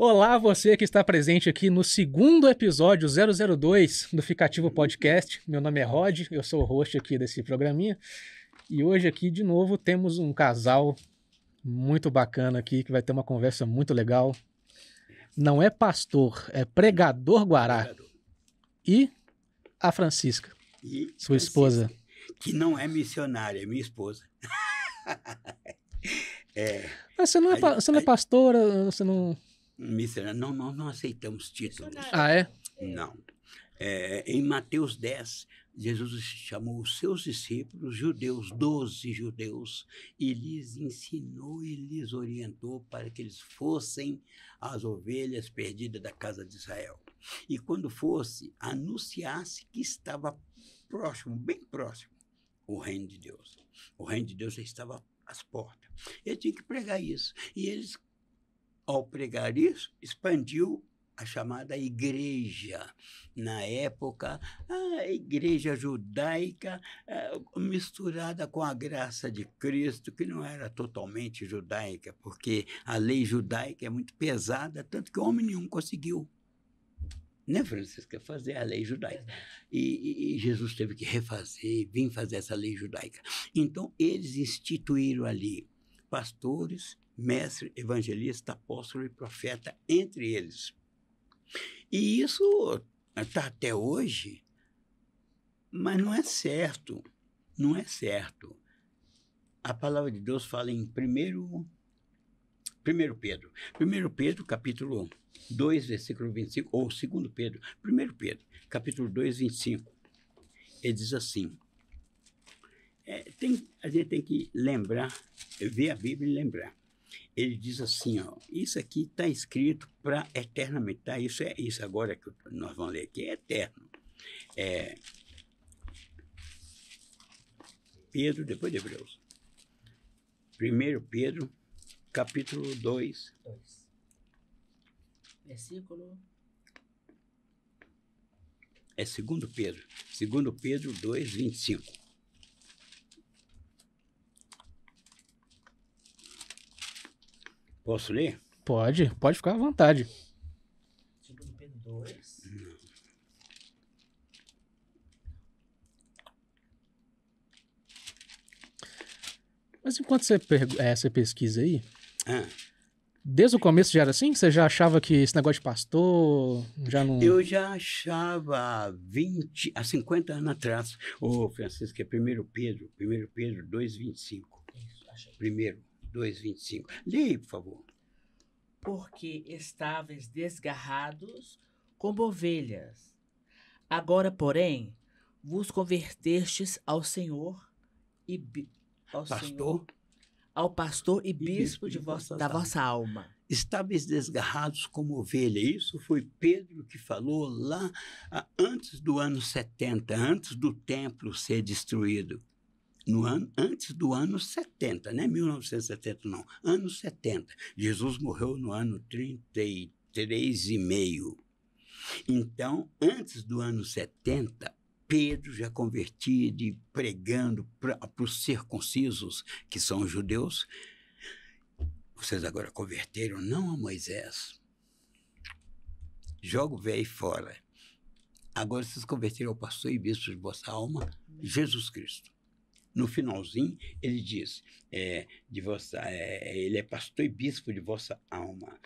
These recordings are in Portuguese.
Olá, você que está presente aqui no segundo episódio 002 do Ficativo Podcast. Meu nome é Rod, eu sou o host aqui desse programinha. E hoje aqui, de novo, temos um casal muito bacana aqui, que vai ter uma conversa muito legal. Não é pastor, é pregador Guará. E a Francisca, sua esposa. Que não é missionária, é minha esposa. Mas você não é pastora, você não... Missionária, não aceitamos títulos. Ah, é? Não. Em Mateus 10, Jesus chamou os seus discípulos, judeus, 12 judeus, e lhes ensinou e lhes orientou para que eles fossem as ovelhas perdidas da casa de Israel. E quando fosse, anunciasse que estava próximo, bem próximo, o reino de Deus. O reino de Deus já estava às portas. Ele tinha que pregar isso. E eles, ao pregar isso, expandiu a chamada igreja. Na época, a igreja judaica misturada com a graça de Cristo, que não era totalmente judaica, porque a lei judaica é muito pesada, tanto que homem nenhum conseguiu, né, Francisca, fazer a lei judaica. E Jesus teve que refazer, vir fazer essa lei judaica. Então, eles instituíram ali pastores, mestre, evangelista, apóstolo e profeta, entre eles. E isso está até hoje, mas não é certo. Não é certo. A palavra de Deus fala em 1 Pedro. 1 Pedro, capítulo 2, versículo 25, ou 2 Pedro. 1 Pedro, capítulo 2, 25. Ele diz assim, a gente tem que lembrar, ver a Bíblia e lembrar. Ele diz assim, ó, isso aqui está escrito para eternamente, tá? Isso agora que nós vamos ler aqui é eterno. Pedro, depois de Hebreus. 1 Pedro, capítulo 2. Versículo... É 2 Pedro. 2 Pedro 2, 25. Posso ler? Pode ficar à vontade. 2 Pedro 2. Mas enquanto você pesquisa aí, Ah, desde o começo já era assim? Você já achava que esse negócio de pastor já não... eu já achava há 50 anos atrás, Francisco, é 1 Pedro 2, 25. Isso, achei. 2, 25. Leia aí, por favor. Porque estáveis desgarrados como ovelhas. Agora, porém, vos convertestes ao Senhor e ao pastor e bispo da vossa alma. Estáveis desgarrados como ovelha. Isso foi Pedro que falou lá antes do ano 70, antes do templo ser destruído. Antes do ano 70, não é 1970 não, ano 70. Jesus morreu no ano 33,5. Então, antes do ano 70, Pedro já convertido e pregando para os circuncisos, que são os judeus. Vocês agora converteram não a Moisés. Joga o velho fora. Agora vocês converteram ao pastor e bispo de vossa alma, Jesus Cristo. No finalzinho, ele diz, ele é pastor e bispo de vossa alma.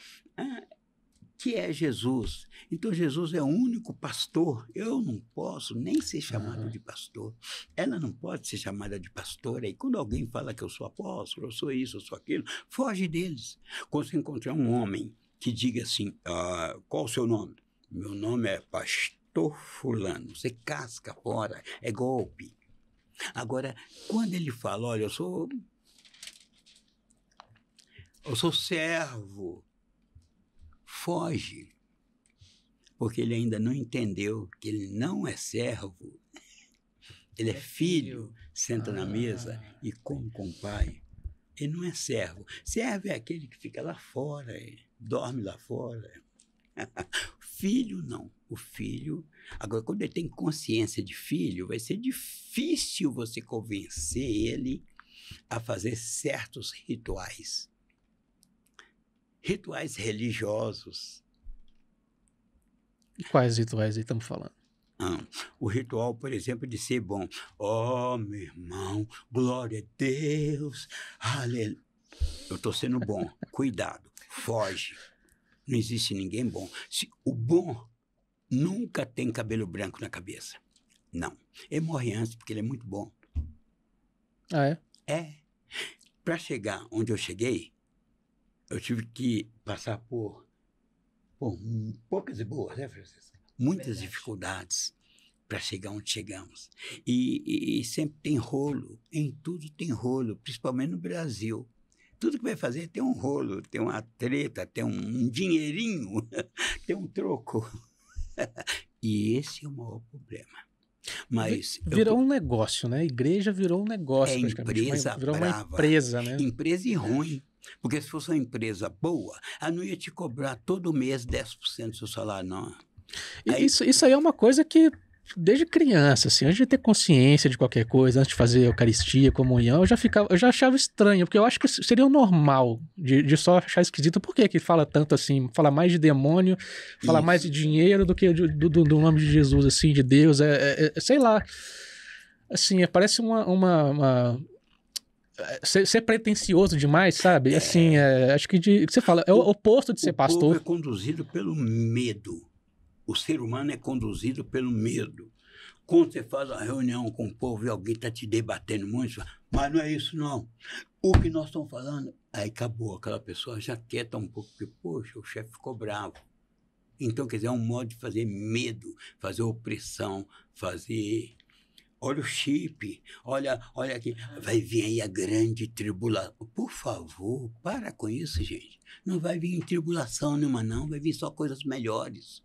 Que é Jesus. Então, Jesus é o único pastor. Eu não posso nem ser chamado de pastor. Ela não pode ser chamada de pastora. E quando alguém fala que eu sou apóstolo, eu sou isso, eu sou aquilo, foge deles. Quando você encontrar um homem que diga assim, qual o seu nome? Meu nome é pastor fulano. Você casca fora, é golpe. Agora, quando ele fala, olha, eu sou servo, foge, porque ele ainda não entendeu que ele não é servo, ele é filho, senta na mesa e come com o pai. Ele não é servo. Servo é aquele que fica lá fora, dorme lá fora. Filho, não. O filho... Agora, quando ele tem consciência de filho, vai ser difícil você convencer ele a fazer certos rituais. Rituais religiosos. Quais rituais aí estamos falando? O ritual, por exemplo, de ser bom. Oh, meu irmão, glória a Deus, aleluia. Eu estou sendo bom, cuidado, foge. Não existe ninguém bom. O bom nunca tem cabelo branco na cabeça. Não. Ele morre antes porque ele é muito bom. Ah, é? É. Para chegar onde eu cheguei, eu tive que passar por poucas e boas, né, Francisco? Muitas dificuldades para chegar onde chegamos. E sempre tem rolo, em tudo tem rolo, principalmente no Brasil. Tudo que vai fazer tem um rolo, tem uma treta, tem um dinheirinho, tem um troco. E esse é o maior problema. Mas virou um negócio, né? A igreja virou um negócio, praticamente. Empresa Virou brava. uma empresa, né? Empresa e ruim. Porque se fosse uma empresa boa, ela não ia te cobrar todo mês 10% do seu salário, não. Aí... Isso aí é uma coisa que, desde criança, assim, antes de ter consciência de qualquer coisa, antes de fazer Eucaristia, comunhão, eu já achava estranho, porque eu acho que seria o normal de só achar esquisito. Por que fala tanto assim? Fala mais de demônio, fala mais de dinheiro do que do nome de Jesus, assim, de Deus. Sei lá. Assim, parece ser pretencioso demais, sabe? Assim, acho que você fala, é o oposto de ser pastor. O povo é conduzido pelo medo. O ser humano é conduzido pelo medo. Quando você faz uma reunião com o povo e alguém está te debatendo muito, mas não é isso não. O que nós estamos falando, aí acabou, aquela pessoa já quieta um pouco, porque, poxa, o chefe ficou bravo. Então, quer dizer, é um modo de fazer medo, fazer opressão, fazer... Olha o chip, olha aqui, vai vir aí a grande tribulação. Por favor, para com isso, gente. Não vai vir tribulação nenhuma, não, vai vir só coisas melhores.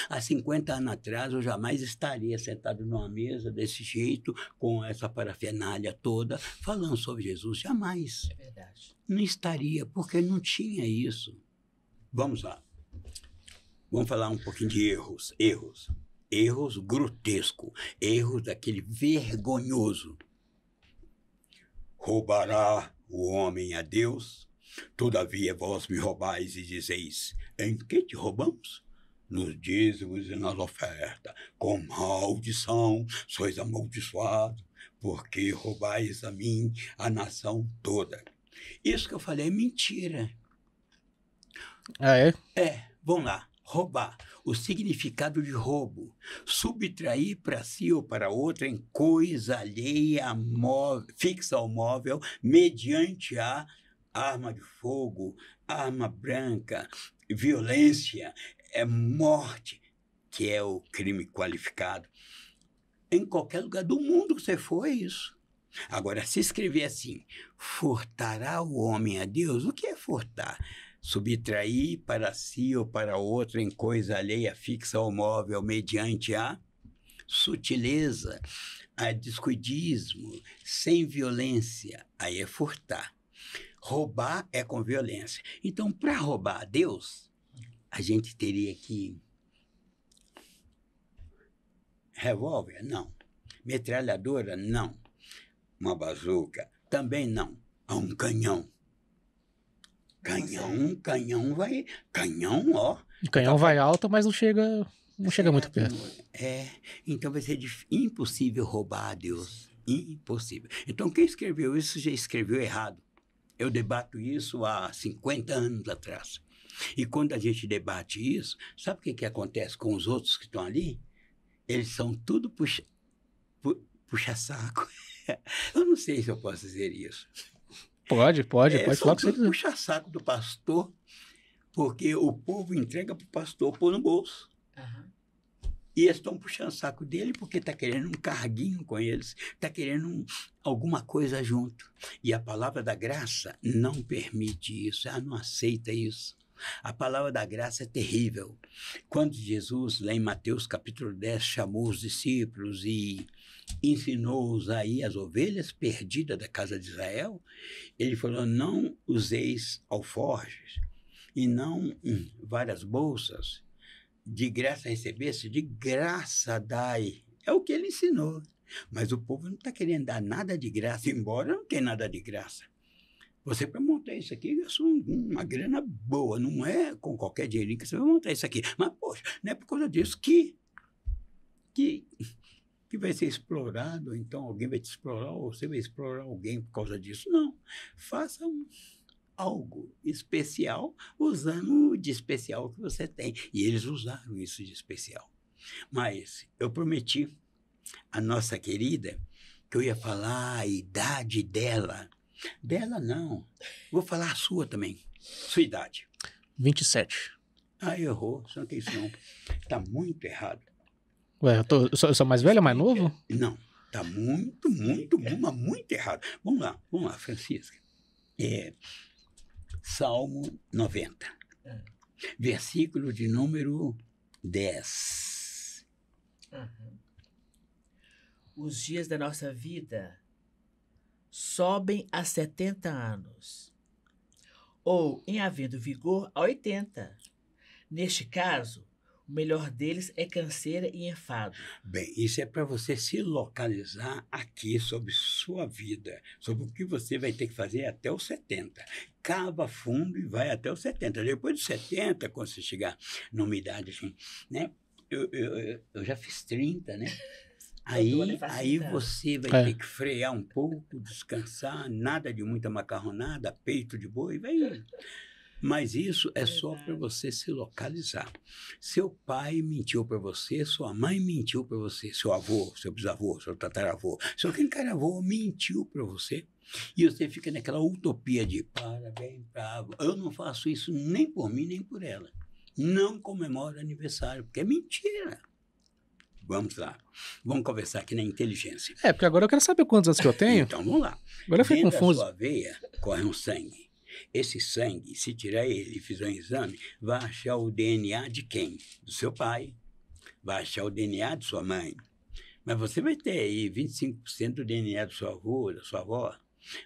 Há 50 anos atrás, eu jamais estaria sentado numa mesa desse jeito, com essa parafernália toda, falando sobre Jesus. Jamais. É verdade. Não estaria, porque não tinha isso. Vamos lá. Vamos falar um pouquinho de erros. Erros grotescos, erros daquele vergonhoso. Roubará o homem a Deus? Todavia vós me roubais e dizeis, em que te roubamos? Nos dízimos e nas ofertas. Com maldição sois amaldiçoados, porque roubais a mim a nação toda. Isso que eu falei é mentira. Ah, é? Vamos lá. Roubar. O significado de roubo. Subtrair para si ou para outra em coisa alheia, fixa ao móvel, mediante a arma de fogo, arma branca, violência, morte, que é o crime qualificado. Em qualquer lugar do mundo que você for, é isso. Agora, se escrever assim, furtará o homem a Deus, o que é furtar? Subtrair para si ou para outro em coisa alheia, fixa ao móvel, mediante a sutileza, a descuidismo, sem violência, aí é furtar. Roubar é com violência. Então, para roubar a Deus, a gente teria que... Revólver? Não. Metralhadora? Não. Uma bazuca? Também não. Um canhão. Canhão vai... Canhão, ó. O canhão vai alto, mas não chega muito perto. Então vai ser impossível roubar a Deus. Impossível. Então quem escreveu isso já escreveu errado. Eu debato isso há 50 anos atrás. E quando a gente debate isso, sabe o que acontece com os outros que estão ali? Eles são tudo puxa-saco. Eu não sei se eu posso dizer isso. Pode falar o que você quiser. Puxa-saco do pastor, porque o povo entrega para o pastor pôr no bolso. Uhum. E eles estão puxando o saco dele porque está querendo um carguinho com eles, está querendo alguma coisa junto. E a palavra da graça não permite isso, ela não aceita isso. A palavra da graça é terrível. Quando Jesus, lá em Mateus capítulo 10, chamou os discípulos e ensinou-os aí as ovelhas perdidas da casa de Israel, ele falou, não useis alforjes e não várias bolsas, de graça recebesse, de graça dai. É o que ele ensinou. Mas o povo não está querendo dar nada de graça, embora não tenha nada de graça. Você, para montar isso aqui, gastou uma grana boa. Não é com qualquer dinheirinho que você vai montar isso aqui. Mas, poxa, não é por causa disso que vai ser explorado, então alguém vai te explorar, ou você vai explorar alguém por causa disso. Não. Faça algo especial usando o de especial que você tem. E eles usaram isso de especial. Mas eu prometi à nossa querida que eu ia falar a idade dela. Dela não. Vou falar a sua também. Sua idade. 27. Ah, errou. Você não tem isso não. Está muito errado. Ué, eu sou mais velho ou mais novo? Não. Está muito, mas muito errado. Vamos lá, Francisca. Salmo 90. Versículo de número 10. Os dias da nossa vida sobem a 70 anos, ou, em havendo vigor, a 80. Neste caso, o melhor deles é canseira e enfado. Bem, isso é para você se localizar aqui sobre sua vida, sobre o que você vai ter que fazer até os 70. Cava fundo e vai até os 70. Depois dos 70, quando você chegar numa idade assim, né? Eu já fiz 30, né? Aí você vai ter que frear um pouco, descansar, nada de muita macarronada, peito de boi, vai. Mas isso é só para você se localizar. Seu pai mentiu para você, sua mãe mentiu para você, seu avô, seu bisavô, seu tataravô, seu quincaravô mentiu para você. E você fica naquela utopia de parabéns para avô. Eu não faço isso nem por mim, nem por ela. Não comemoro aniversário, porque é mentira. Vamos lá. Vamos conversar aqui na inteligência. Porque agora eu quero saber quantos anos que eu tenho. Então, vamos lá. Agora eu fiquei confuso. Da sua veia corre um sangue. Esse sangue, se tirar ele e fizer um exame, vai achar o DNA de quem? Do seu pai. Vai achar o DNA de sua mãe. Mas você vai ter aí 25% do DNA do seu avô, da sua avó.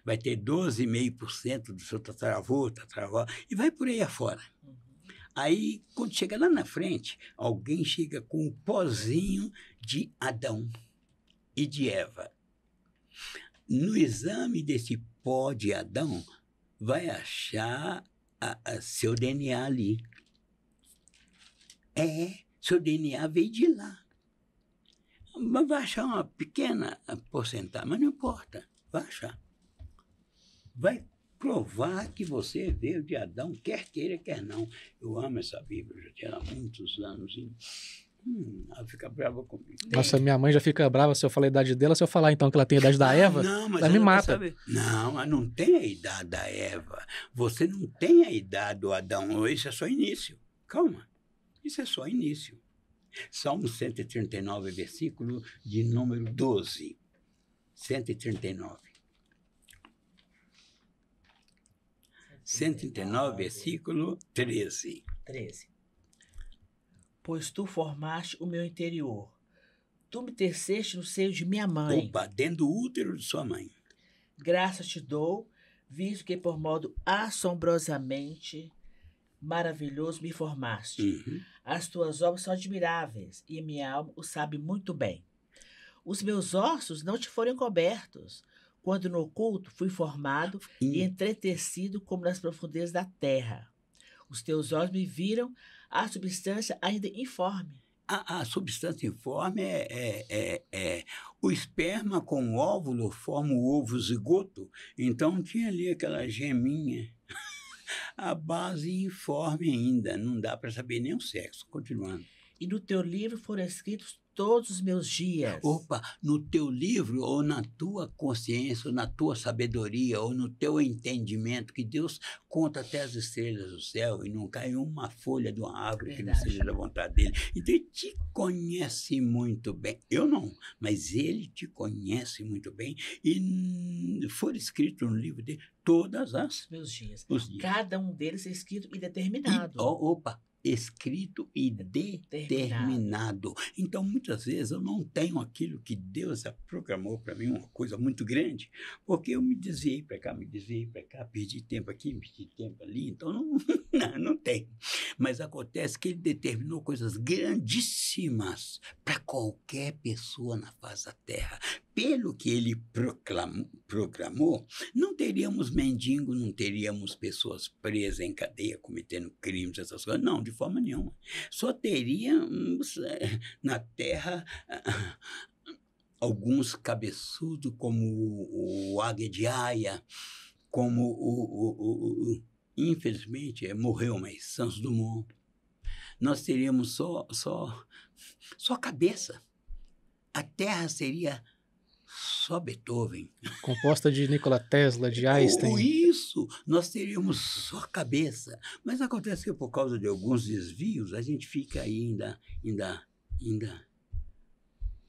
Vai ter 12,5% do seu tataravô, e vai por aí afora. Aí, quando chega lá na frente, alguém chega com um pozinho de Adão e de Eva. No exame desse pó de Adão, vai achar seu DNA ali. Seu DNA veio de lá. Mas vai achar uma pequena porcentagem, mas não importa, vai achar. Vai provar que você veio de Adão, quer queira, quer não. Eu amo essa Bíblia, eu já tinha há muitos anos. Ela fica brava comigo. Nossa, minha mãe já fica brava se eu falar a idade dela. Se eu falar, então, que ela tem a idade da Eva, mas ela me mata. Não, ela não tem a idade da Eva. Você não tem a idade do Adão. Isso é só início. Calma. Isso é só início. Salmo 139, versículo de número 12. 139. 139, versículo 13. Pois tu formaste o meu interior. Tu me teceste no seio de minha mãe. Opa, dentro do útero de sua mãe. Graças te dou, visto que por modo assombrosamente maravilhoso me formaste. As tuas obras são admiráveis, e minha alma o sabe muito bem. Os meus ossos não te foram cobertos, quando no oculto fui formado e entretecido como nas profundezas da terra. Os teus olhos me viram a substância ainda informe. A substância informe o esperma com o óvulo forma o ovo zigoto. Então tinha ali aquela geminha. A base informe ainda, não dá para saber nem o sexo. Continuando. E no teu livro foram escritos todos os meus dias. Opa, no teu livro, ou na tua consciência, ou na tua sabedoria, ou no teu entendimento, que Deus conta até as estrelas do céu e não cai uma folha de uma árvore que não seja da vontade dele. Então ele te conhece muito bem. Eu não, mas ele te conhece muito bem. E foi escrito no livro dele todas as meus dias. Os dias. Cada um deles é escrito e determinado. Escrito e determinado. Então, muitas vezes, eu não tenho aquilo que Deus programou para mim, uma coisa muito grande, porque eu me desviei para cá, perdi tempo aqui, perdi tempo ali, então não tem. Mas acontece que ele determinou coisas grandíssimas para qualquer pessoa na face da terra. pelo que ele programou, não teríamos mendigo, não teríamos pessoas presas em cadeia cometendo crimes, essas coisas. Não, de forma nenhuma. Só teríamos na Terra alguns cabeçudos, como o Águia de Aia, como infelizmente morreu, mas Santos Dumont. Nós teríamos só cabeça. A Terra seria só Beethoven. Composta de Nikola Tesla, de Einstein. Isso, nós teríamos só cabeça. Mas acontece que por causa de alguns desvios, a gente fica ainda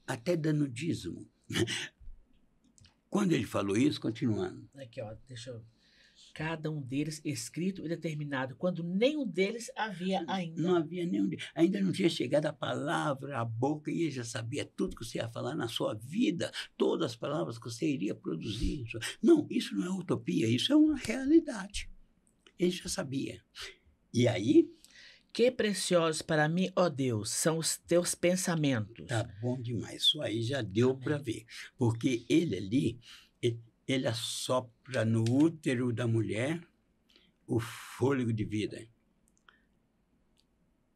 até dando dízimo. Quando ele falou isso, continuando. Aqui, ó, deixa eu... Cada um deles escrito e determinado, quando nenhum deles havia ainda. Não havia nenhum deles. Ainda não tinha chegado a palavra à boca e ele já sabia tudo que você ia falar na sua vida, todas as palavras que você iria produzir. Não, isso não é utopia, isso é uma realidade. Ele já sabia. E aí... Que preciosos para mim, ó Deus, são os teus pensamentos. Tá bom demais. Isso aí já deu para ver. Porque ele ali... Ele assopra no útero da mulher o fôlego de vida.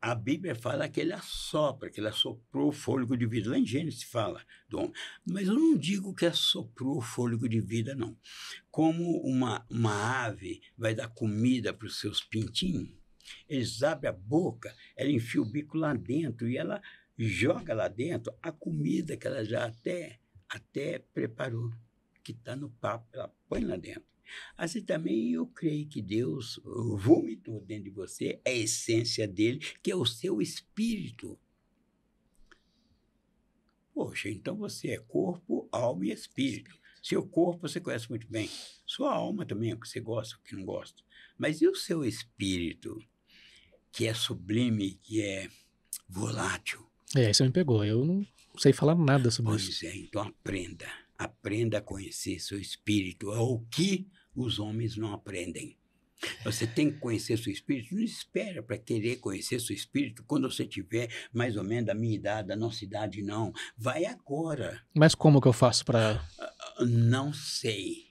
A Bíblia fala que ele assopra, que ele assoprou o fôlego de vida. Lá em Gênesis fala do homem. Mas eu não digo que assoprou o fôlego de vida, não. Como uma ave vai dar comida para os seus pintinhos, eles abrem a boca, ela enfia o bico lá dentro e ela joga lá dentro a comida que ela já até preparou, que está no papo, ela põe lá dentro. Assim também eu creio que Deus vomitou dentro de você a essência dele, que é o seu espírito. Poxa, então você é corpo, alma e espírito. Seu corpo você conhece muito bem. Sua alma também é o que você gosta, o que não gosta. Mas e o seu espírito, que é sublime, que é volátil? Isso me pegou. Eu não sei falar nada sobre isso. Pois é, então aprenda. Aprenda a conhecer seu espírito. É o que os homens não aprendem. Você tem que conhecer seu espírito. Não espera para querer conhecer seu espírito quando você tiver mais ou menos da minha idade, da nossa idade, não. Vai agora. Mas como que eu faço para... Não sei.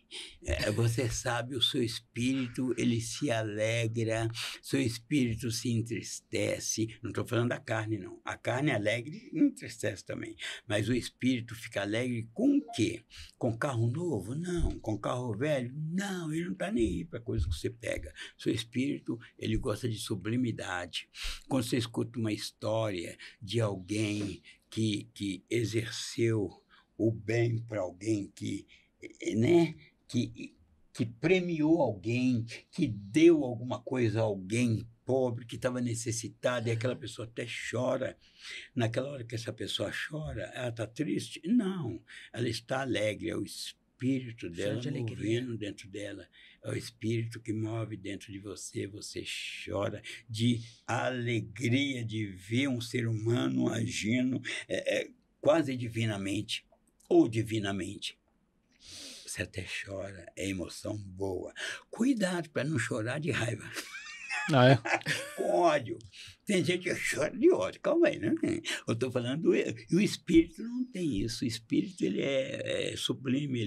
Você sabe, o seu espírito, ele se alegra, seu espírito se entristece. Não estou falando da carne, não. A carne é alegre e entristece também. Mas o espírito fica alegre com o quê? Com carro novo? Não. Com carro velho? Não. Ele não está nem aí para coisa que você pega. Seu espírito, ele gosta de sublimidade. Quando você escuta uma história de alguém que exerceu o bem para alguém, né? Que premiou alguém, que deu alguma coisa a alguém pobre que estava necessitado, e aquela pessoa até chora. Naquela hora que essa pessoa chora, ela está triste? Não, ela está alegre, é o espírito dela movendo dentro dela, é o espírito que move dentro de você, você chora de alegria de ver um ser humano agindo quase divinamente, ou divinamente. Você até chora, é emoção boa. Cuidado para não chorar de raiva. Ah, é? Com ódio. Tem gente que chora de ódio. Calma aí, né? Eu estou falando... E o espírito não tem isso. O espírito, ele é sublime,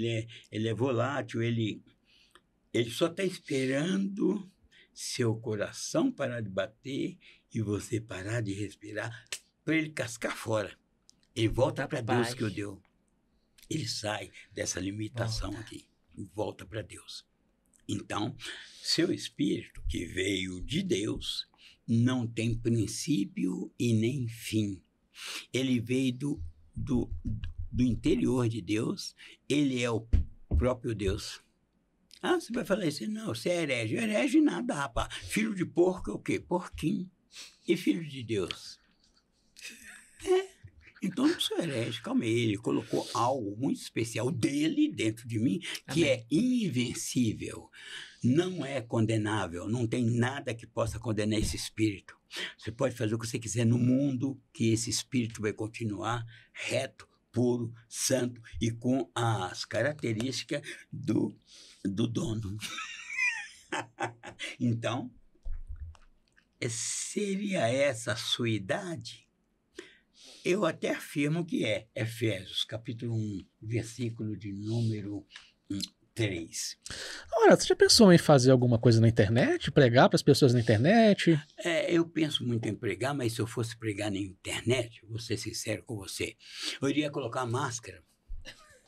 ele é volátil, ele só está esperando seu coração parar de bater e você parar de respirar para ele cascar fora. Ele volta para Deus que o deu. Ele sai dessa limitação aqui e volta para Deus. Então, seu espírito, que veio de Deus, não tem princípio e nem fim. Ele veio do interior de Deus, ele é o próprio Deus. Ah, você vai falar assim, não, você é herege. Herege nada, rapaz. Filho de porco é o quê? Porquinho. E filho de Deus? Então, não sou herege, calma aí. Ele colocou algo muito especial dele dentro de mim, que é invencível, não é condenável, não tem nada que possa condenar esse espírito. Você pode fazer o que você quiser no mundo, que esse espírito vai continuar reto, puro, santo e com as características do dono. Então, seria essa a sua idade? Eu até afirmo que é Efésios, capítulo 1, versículo de número 3. Ora, você já pensou em fazer alguma coisa na internet? Pregar para as pessoas na internet? Eu penso muito em pregar, mas se eu fosse pregar na internet, vou ser sincero com você, eu iria colocar máscara.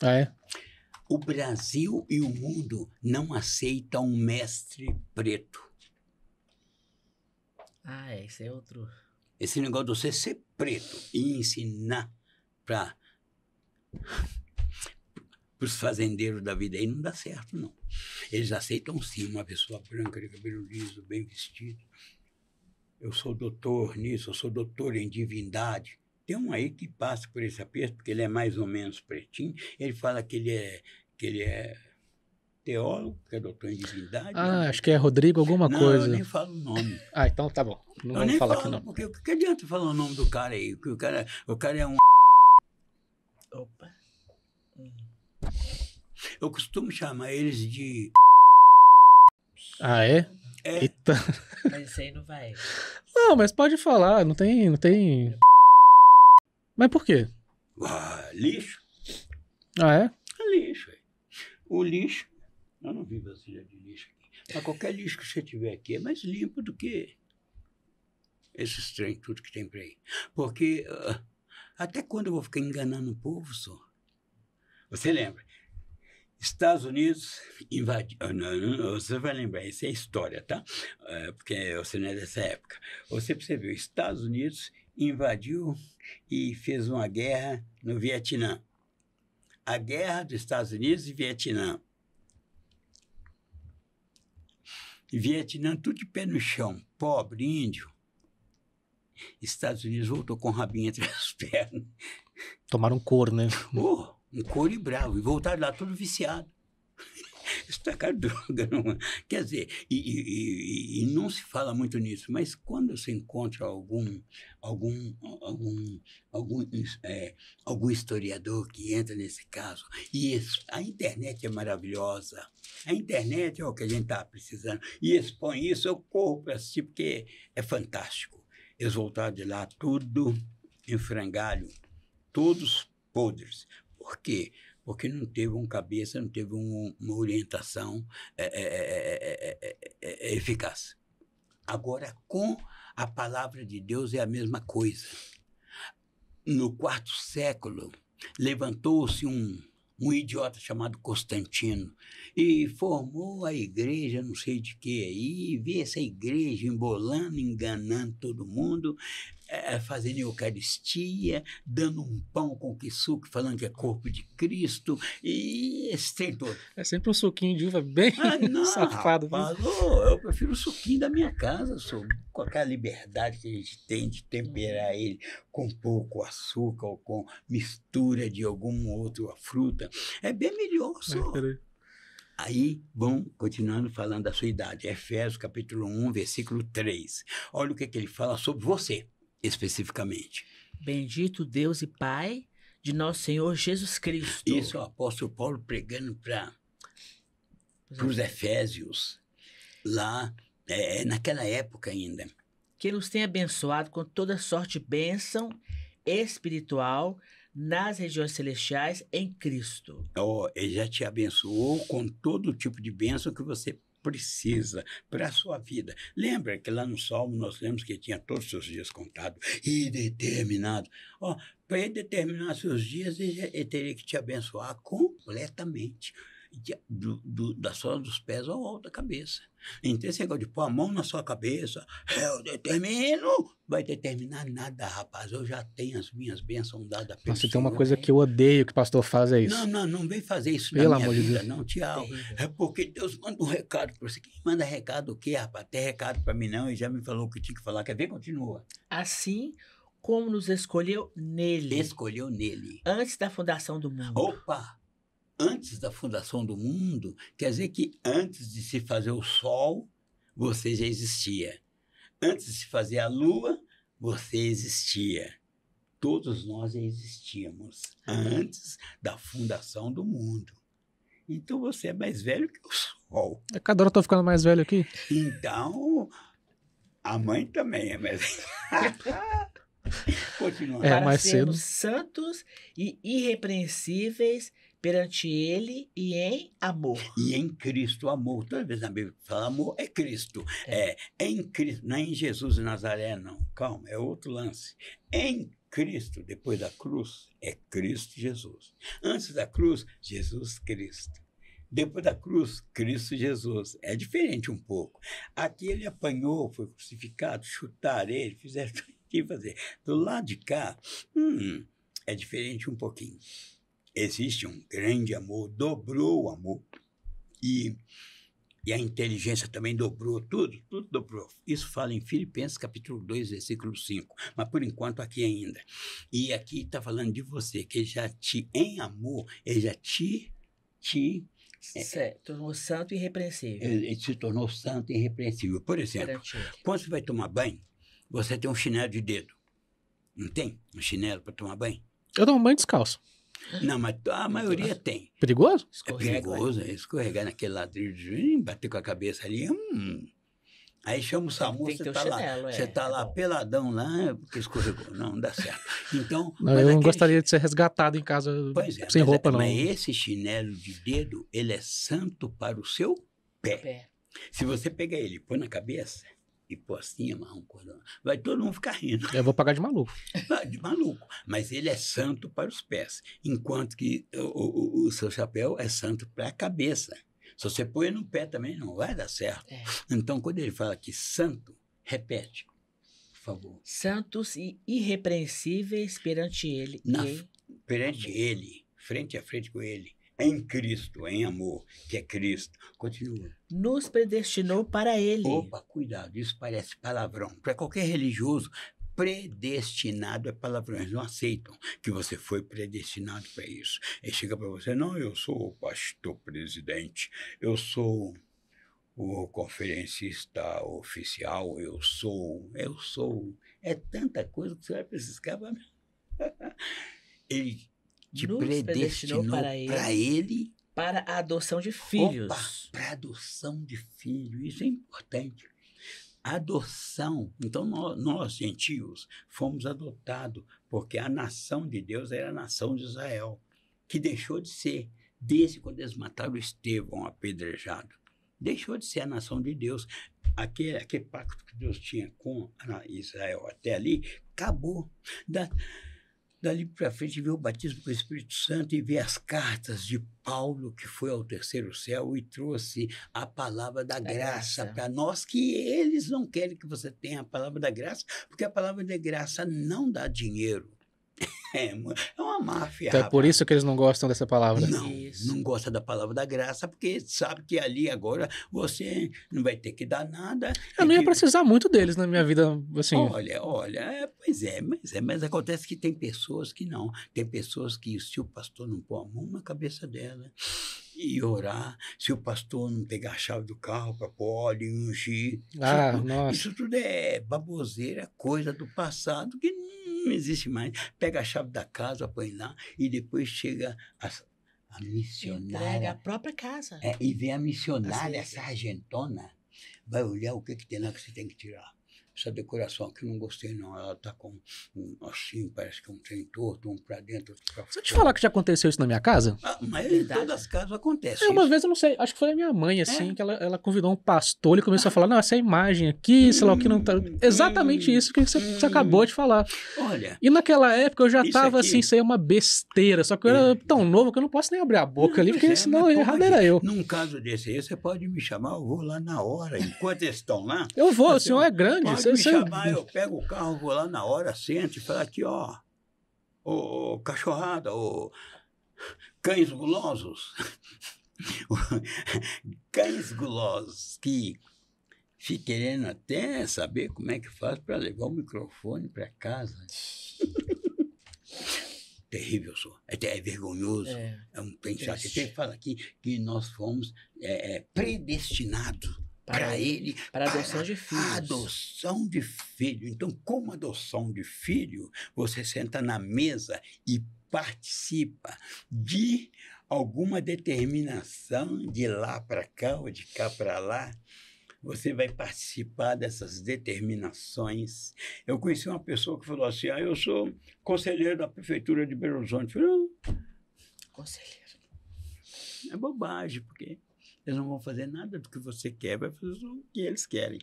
Ah, é? O Brasil e o mundo não aceitam um mestre preto. Esse é outro. Esse negócio de você ser preto e ensinar para os fazendeiros da vida aí não dá certo, não. Eles aceitam sim uma pessoa branca, de cabelo liso, bem vestido. Eu sou doutor nisso, eu sou doutor em divindade. Tem um aí que passa por esse aperto, porque ele é mais ou menos pretinho. Ele fala que ele é teólogo, que é doutor em divindade. Ah, acho que é Rodrigo alguma não, coisa. Eu nem falo o nome. Ah, então tá bom. Não vamos falar aqui, não. Porque o que adianta falar o nome do cara aí? Porque o cara é um... Opa. Eu costumo chamar eles de... Ah, é? É. Eita. Mas isso aí não vai. Não, mas pode falar, não tem... Mas por quê? Lixo. Ah, é? É lixo. O lixo... Eu não vi vasilha de lixo aqui. Mas qualquer lixo que você tiver aqui é mais limpo do que esses trem, tudo que tem por aí. Porque até quando eu vou ficar enganando o povo, só? Você lembra? Estados Unidos invadiu... Você vai lembrar, isso é história, tá? Porque você não é dessa época. Você percebeu, Estados Unidos invadiu e fez uma guerra no Vietnã. A guerra dos Estados Unidos e Vietnã. Vietnã, tudo de pé no chão, pobre, índio. Estados Unidos voltou com o rabinho entre as pernas. Tomaram couro, né? Um couro e bravo. E voltaram lá tudo viciado. Estacar droga. Não... Quer dizer, e não se fala muito nisso, mas quando você encontra algum historiador que entra nesse caso, e a internet é maravilhosa, a internet é o que a gente está precisando, e expõe isso, eu corro para assistir, porque é fantástico. Eles voltaram de lá tudo em frangalho, todos podres. Por quê? Porque não teve um cabeça, não teve uma orientação eficaz. Agora, com a palavra de Deus é a mesma coisa. No 4º século, levantou-se um idiota chamado Constantino e formou a igreja, não sei de que aí, vê essa igreja embolando, enganando todo mundo, fazendo eucaristia, dando um pão com suco, falando que é corpo de Cristo, e esse trem todo. É sempre um suquinho de uva bem safado. Rapaz, eu prefiro o suquinho da minha casa, com aquela liberdade que a gente tem de temperar ele com pouco açúcar ou com mistura de alguma outra fruta. É bem melhor, só. Aí, vão continuando falando da sua idade. Efésios, capítulo 1, versículo 3. Olha o que ele fala sobre você, especificamente. Bendito Deus e Pai de nosso Senhor Jesus Cristo. Isso é o apóstolo Paulo pregando para os Efésios, lá, naquela época ainda. Que nos tenha abençoado com toda sorte de bênção espiritual nas regiões celestiais em Cristo. Ele já te abençoou com todo tipo de bênção que você precisa para a sua vida. Lembra que lá no Salmo nós lemos que tinha todos os seus dias contados e determinados. Para ele determinar seus dias, ele teria que te abençoar completamente. Da sola dos pés ao alto da cabeça. Então, esse negócio de pôr a mão na sua cabeça, eu determino, vai determinar nada, rapaz. Eu já tenho as minhas bênçãos dadas pelo Nossa, tem uma Senhor. coisa que eu odeio que o pastor faz, é isso. Não vem fazer isso Pelo na minha amor de vida, Deus. não, Tiago. É porque Deus manda um recado para você. Quem manda recado o quê, rapaz? Tem recado para mim não, ele já me falou o que tinha que falar. Quer ver? Continua. Assim como nos escolheu nele. Escolheu nele. Antes da fundação do mundo. Opa! Antes da fundação do mundo, quer dizer que antes de se fazer o sol, você já existia. Antes de se fazer a lua, você existia. Todos nós já existíamos antes da fundação do mundo. Então você é mais velho que o sol. Cada hora eu tô ficando mais velho aqui. Então, a mãe também é mais velha. continua. Para mais sermos cedo. santos e irrepreensíveis perante Ele e em amor. E em Cristo, amor. Toda vez na Bíblia que fala amor, é Cristo. É em Cristo, não é em Jesus de Nazaré, não. Calma, é outro lance. Em Cristo, depois da cruz, é Cristo Jesus. Antes da cruz, Jesus Cristo. Depois da cruz, Cristo Jesus. É diferente um pouco. Aqui ele apanhou, foi crucificado, chutaram ele, fizeram tudo que fazer. Do lado de cá, é diferente um pouquinho. Existe um grande amor, dobrou o amor. E a inteligência também dobrou, tudo dobrou. Isso fala em Filipenses capítulo 2, versículo 5. Mas por enquanto aqui ainda. E aqui está falando de você, que ele já em amor, ele já Tornou santo e irrepreensível ele se tornou santo e irrepreensível. Por exemplo, perante Ele. quando você vai tomar banho, você tem um chinelo de dedo. Não tem um chinelo para tomar banho? Eu tomo banho descalço. Não, mas a maioria tem. Perigoso? É Escorrega, perigoso, escorregar naquele ladrilho, bater com a cabeça ali. Aí chama o SAMU, Tem que você ter o está lá, chinelo, você tá lá bom. peladão lá, porque escorregou. Não dá certo. Então, Não, mas eu não aquele gostaria de ser resgatado em casa Pois é, sem mas, roupa, não. mas esse chinelo de dedo, ele é santo para o seu pé. Pé. Se você pegar ele e pôr na cabeça e pôr assim, amarrar um cordão, vai todo mundo ficar rindo. Eu vou pagar de maluco. De maluco. Mas ele é santo para os pés. Enquanto que o seu chapéu é santo para a cabeça. Se você põe no pé também, não vai dar certo. Então, quando ele fala que santo, repete, por favor. Santos e irrepreensíveis perante Ele Perante ele, frente a frente com ele, em Cristo, em amor, que é Cristo. Continua. nos predestinou para Ele. Opa, cuidado, isso parece palavrão. Para qualquer religioso, predestinado é palavrão. Eles não aceitam que você foi predestinado para isso. Ele chega para você, não, eu sou o pastor presidente, eu sou o conferencista oficial, eu sou. É tanta coisa que você vai precisar. Ele te Nos predestinou para ele. Para a adoção de filhos. Opa, para adoção de filho, isso é importante. Adoção. Então, nós, gentios, fomos adotados, porque a nação de Deus era a nação de Israel, que deixou de ser, desde quando eles mataram Estevão apedrejado. Deixou de ser a nação de Deus. Aquele pacto que Deus tinha com Israel até ali, acabou. Dali para frente, ver o batismo com o Espírito Santo e ver as cartas de Paulo, que foi ao terceiro céu e trouxe a palavra da graça para nós, que eles não querem que você tenha a palavra da graça, porque a palavra da graça não dá dinheiro. É uma máfia. Então é por isso que eles não gostam dessa palavra. Não gosta da palavra da graça, porque sabe que ali agora você não vai ter que dar nada. Eu não ia precisar muito deles na minha vida, assim. Olha, mas acontece que tem pessoas que não. Tem pessoas que, se o pastor não pôr a mão na cabeça dela e orar, se o pastor não pegar a chave do carro para pôr óleo e ungir, isso tudo é baboseira, coisa do passado que não existe mais. Pega a chave da casa, põe lá e depois chega a missionária. Entrega a própria casa. E vem a missionária, essa sargentona, vai olhar o que tem lá que você tem que tirar. Essa decoração aqui eu não gostei, não. Ela tá com assim, parece que é um trem torto, um para dentro, outro para fora. Se eu te falar que já aconteceu isso na minha casa? Mas em todas as casas acontece. Uma vez, eu não sei, acho que foi a minha mãe, assim, que ela convidou um pastor e começou a falar, não, essa imagem aqui, sei lá o que não tá. Exatamente isso que você acabou de falar. Olha. E naquela época eu já tava aqui, assim, isso aí é uma besteira. Só que eu era tão novo que eu não posso nem abrir a boca ali, porque senão errado era eu. Num caso desse aí, você pode me chamar, eu vou lá na hora. Enquanto eles estão lá. Eu vou, o senhor é grande. Pode me chamar, eu pego o carro, vou lá na hora, sento e falo aqui, ó. Ô, cachorrada, ô, cães gulosos. Cães gulosos que ficam querendo até saber como é que faz para levar o microfone para casa. Terrível, só. É vergonhoso. É um pensar que ele fala aqui que nós fomos predestinados para ele. Para adoção de filhos. Adoção de filho. Então, como adoção de filho, você senta na mesa e participa de alguma determinação de lá para cá ou de cá para lá você vai participar dessas determinações. Eu conheci uma pessoa que falou assim, eu sou conselheiro da Prefeitura de Belo Horizonte. Eu falei, não, Conselheiro. é bobagem, porque eles não vão fazer nada do que você quer, vai fazer o que eles querem.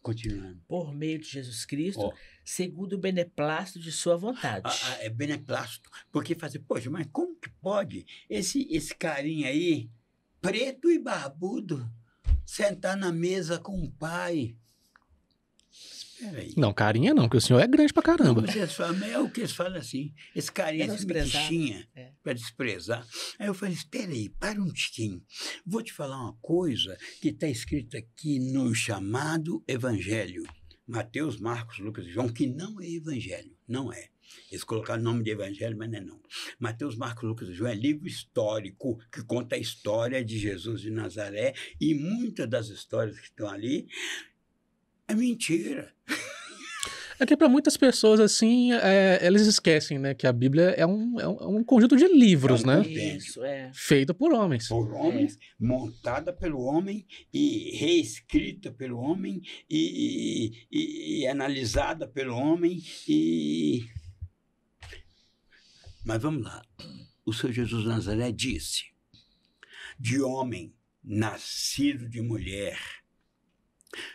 Continuando. Por meio de Jesus Cristo, Ó. segundo o beneplácito de sua vontade. É beneplácito. Porque fazer, poxa, mas como que pode esse carinha aí, preto e barbudo, sentar na mesa com o pai? Espera aí. Não, carinha não, porque o senhor é grande pra Não, caramba. mas eles falam, é o que eles falam assim, esse carinha assim, Menosprezar, mexinha, é. para desprezar. Aí eu falei, espera aí, para um tiquinho. Vou te falar uma coisa que está escrita aqui no chamado Evangelho. Mateus, Marcos, Lucas e João, que não é Evangelho, não é. Eles colocaram o nome de Evangelho, mas não é não. Mateus, Marcos, Lucas e João é livro histórico, que conta a história de Jesus de Nazaré, e muitas das histórias que estão ali é mentira. É que para muitas pessoas, assim, eles esquecem, né, que a Bíblia é um conjunto de livros, É um né? compêndio. Isso, é. Feito por homens. Por homens, montada pelo homem e reescrita pelo homem e analisada pelo homem. Mas vamos lá. O Senhor Jesus de Nazaré disse, de homem nascido de mulher.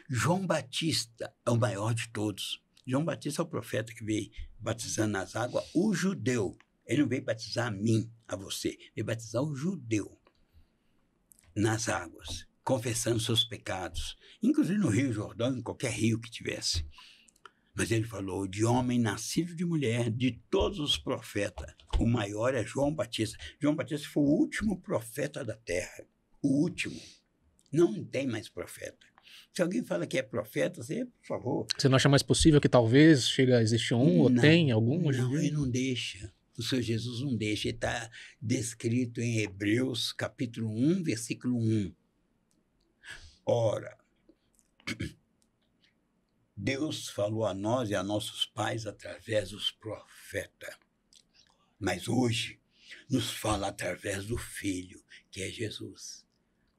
João Batista é o maior de todos. João Batista é o profeta que veio batizando nas águas o judeu. Ele não veio batizar a mim, a você. Veio batizar o judeu nas águas, confessando seus pecados. Inclusive no Rio Jordão, em qualquer rio que tivesse. Mas ele falou de homem nascido de mulher, de todos os profetas. O maior é João Batista. João Batista foi o último profeta da terra. O último. Não tem mais profeta. Se alguém fala que é profeta, você, por favor. Você não acha mais possível que talvez chegue a existir um, ou tem algum hoje em Não, dia? ele não deixa. O Senhor Jesus não deixa. Ele está descrito em Hebreus, capítulo 1, versículo 1. Ora, Deus falou a nós e a nossos pais através dos profetas. Mas hoje nos fala através do Filho, que é Jesus.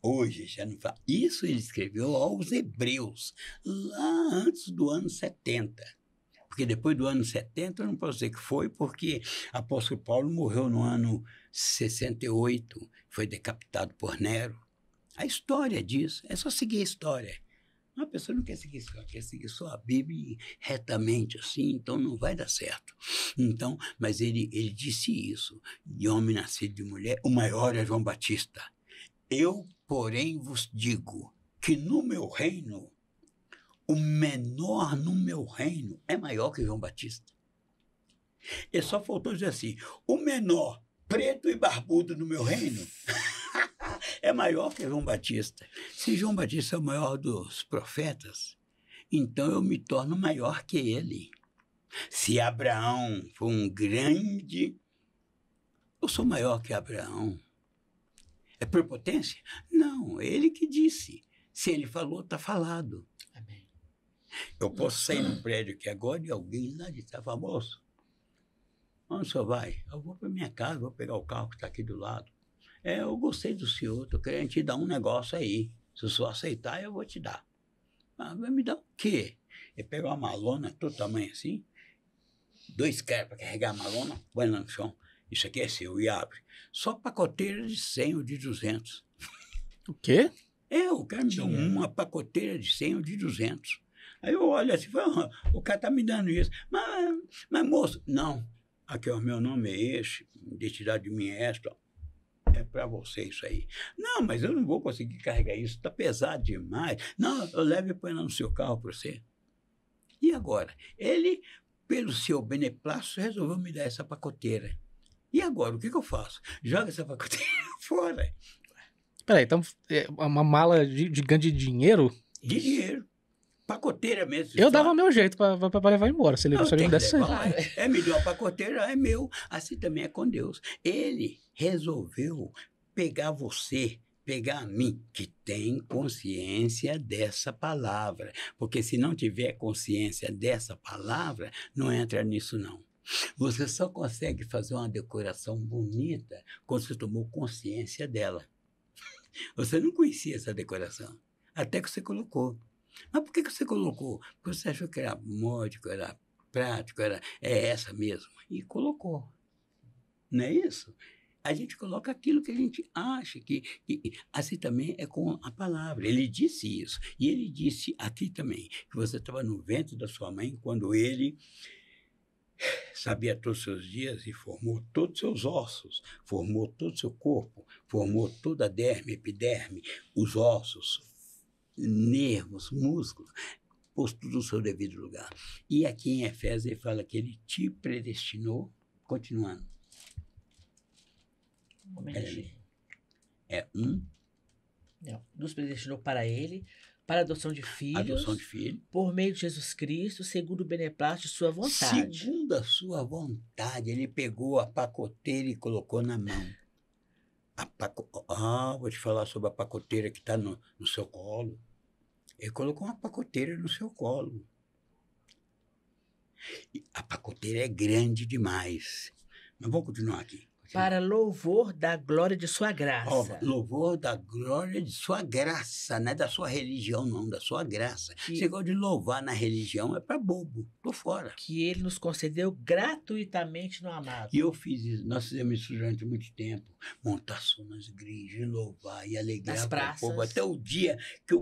Hoje já não fala. Isso ele escreveu aos Hebreus, lá antes do ano 70. Porque depois do ano 70, eu não posso dizer que foi, porque apóstolo Paulo morreu no ano 68, foi decapitado por Nero. A história disso, é só seguir a história. Uma pessoa não quer seguir só, quer seguir só a Bíblia retamente assim, então não vai dar certo. Então, mas ele disse isso, de homem nascido de mulher, o maior é João Batista. Eu, porém, vos digo que no meu reino, o menor no meu reino é maior que João Batista. Ele só faltou dizer assim, o menor, preto e barbudo no meu reino, é maior que João Batista. Se João Batista é o maior dos profetas, então eu me torno maior que ele. Se Abraão foi um grande, eu sou maior que Abraão. É prepotência? Não, ele que disse. Se ele falou, está falado. Amém. Eu posso sair no prédio aqui agora e alguém lá de trás fala, moço, onde o senhor vai? Eu vou para minha casa, vou pegar o carro que está aqui do lado. Eu gostei do senhor, estou querendo te dar um negócio aí. Se o senhor aceitar, eu vou te dar. Ah, vai me dar o quê? Ele pega uma malona todo tamanho assim, 2 caras para carregar a malona, põe lá no chão. Isso aqui é seu, e abre. Só pacoteira de 100 ou de 200. O quê? O cara me deu uma pacoteira de 100 ou de 200. Aí eu olho assim, falo, o cara está me dando isso. Mas moço, não. Aqui, ó, meu nome é esse, identidade minha é esta. É para você isso aí. Não, mas eu não vou conseguir carregar isso, está pesado demais. Não, eu levo e põe lá no seu carro para você. E agora? Ele, pelo seu beneplácito, resolveu me dar essa pacoteira. E agora, o que eu faço? Joga essa pacoteira fora. Peraí, então é uma mala gigante de dinheiro? De dinheiro. Pacoteira mesmo. Eu dava meu jeito pra levar embora. Se ele Não, me tem que desse levar. Me deu uma pacoteira, é meu. Assim também é com Deus. Ele resolveu pegar você, pegar a mim, que tem consciência dessa palavra. Porque se não tiver consciência dessa palavra, não entra nisso não. Você só consegue fazer uma decoração bonita quando você tomou consciência dela. Você não conhecia essa decoração. Até que você colocou. Mas por que você colocou? Porque você achou que era módico, era prático, é essa mesmo. E colocou. Não é isso? A gente coloca aquilo que a gente acha que assim também é com a palavra. Ele disse isso. E ele disse aqui também, que você estava no ventre da sua mãe quando ele sabia todos os seus dias e formou todos os seus ossos, formou todo o seu corpo, formou toda a derme, epiderme, os ossos, nervos, músculos, pôs tudo no seu devido lugar. E aqui em Efésios ele fala que ele te predestinou, continuando. Não, nos predestinou para ele, para a adoção de filhos, por meio de Jesus Cristo, segundo o beneplácito de sua vontade. Segundo a sua vontade, ele pegou a pacoteira e colocou na mão. Vou te falar sobre a pacoteira que está no seu colo. Ele colocou uma pacoteira no seu colo. E a pacoteira é grande demais. Mas vamos continuar aqui. Para louvor da glória de sua graça. Louvor da glória de sua graça, não é da sua religião, não, da sua graça. Você gosta de louvar na religião, é para bobo, tô fora. Que ele nos concedeu gratuitamente no amado. E eu fiz isso, nós fizemos isso durante muito tempo, montar som nas igrejas, louvar e alegrar o povo, até o dia que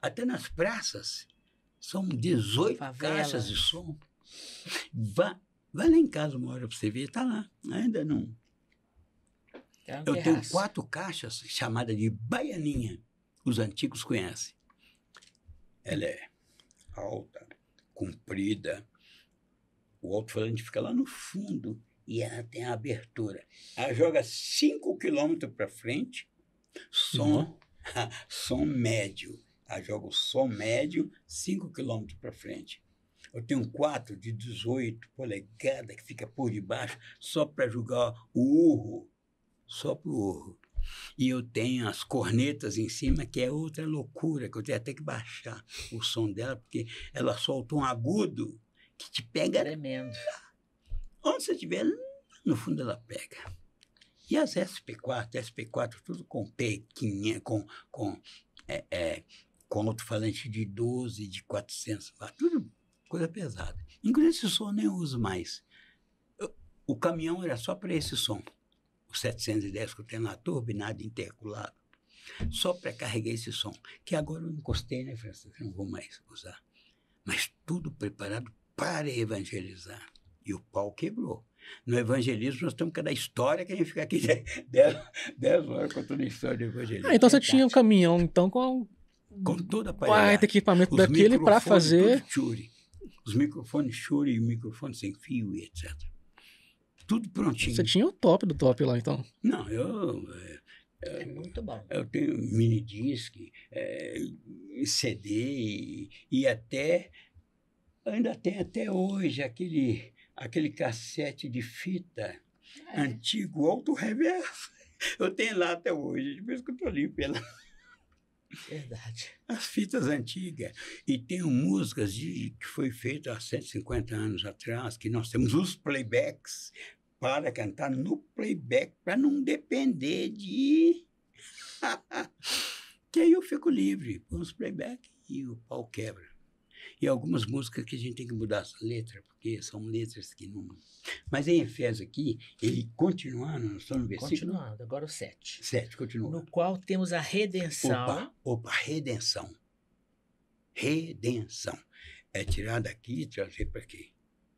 até nas praças, são 18 caixas de som. Vai lá em casa uma hora para você ver, está lá, ainda não. Eu tenho 4 caixas chamadas de baianinha, os antigos conhecem. Ela é alta, comprida, o alto-falante fica lá no fundo e ela tem a abertura. Ela joga 5 quilômetros para frente, som médio. Ela joga o som médio 5 quilômetros para frente. Eu tenho 4 de 18 polegadas que fica por debaixo só para jogar o urro, só para o urro. E eu tenho as cornetas em cima, que é outra loucura, que eu tenho até que baixar o som dela, porque ela solta um agudo que te pega. Tremendo. Onde você estiver, no fundo ela pega. E as SP4 tudo com P500, com alto-falante de 12, de 400 watts, tudo coisa pesada. Inclusive esse som eu nem uso mais. O caminhão era só para esse som. O 710 que eu tenho lá, turbinado, interculado. Só para carregar esse som. Que agora eu encostei, né, França? Não vou mais usar. Mas tudo preparado para evangelizar. E o pau quebrou. No evangelismo, nós temos cada história que a gente fica aqui 10 horas contando a história do evangelismo. Então você tinha um caminhão, então, com toda a aparelhagem. Equipamento daquele para fazer... Os microfones Shure e o microfone sem fio e etc. Tudo prontinho. Você tinha o top do top lá, então? Não, é muito bom. Eu tenho mini disc, CD e ainda tem até hoje aquele cassete de fita antigo, alto reverso. Eu tenho lá até hoje, depois que eu estou ali pela... Verdade. As fitas antigas. E tem músicas que foi feita há 150 anos atrás, que nós temos os playbacks para cantar no playback, para não depender de... Que aí eu fico livre com os playback e o pau quebra. E algumas músicas que a gente tem que mudar as letras, porque são letras que não... Mas em Efésios aqui, ele continuando, nós estamos no versículo... Continuando, agora o 7. 7, continua. No qual temos a redenção. Opa, redenção. Redenção. É tirar daqui e trazer para aqui.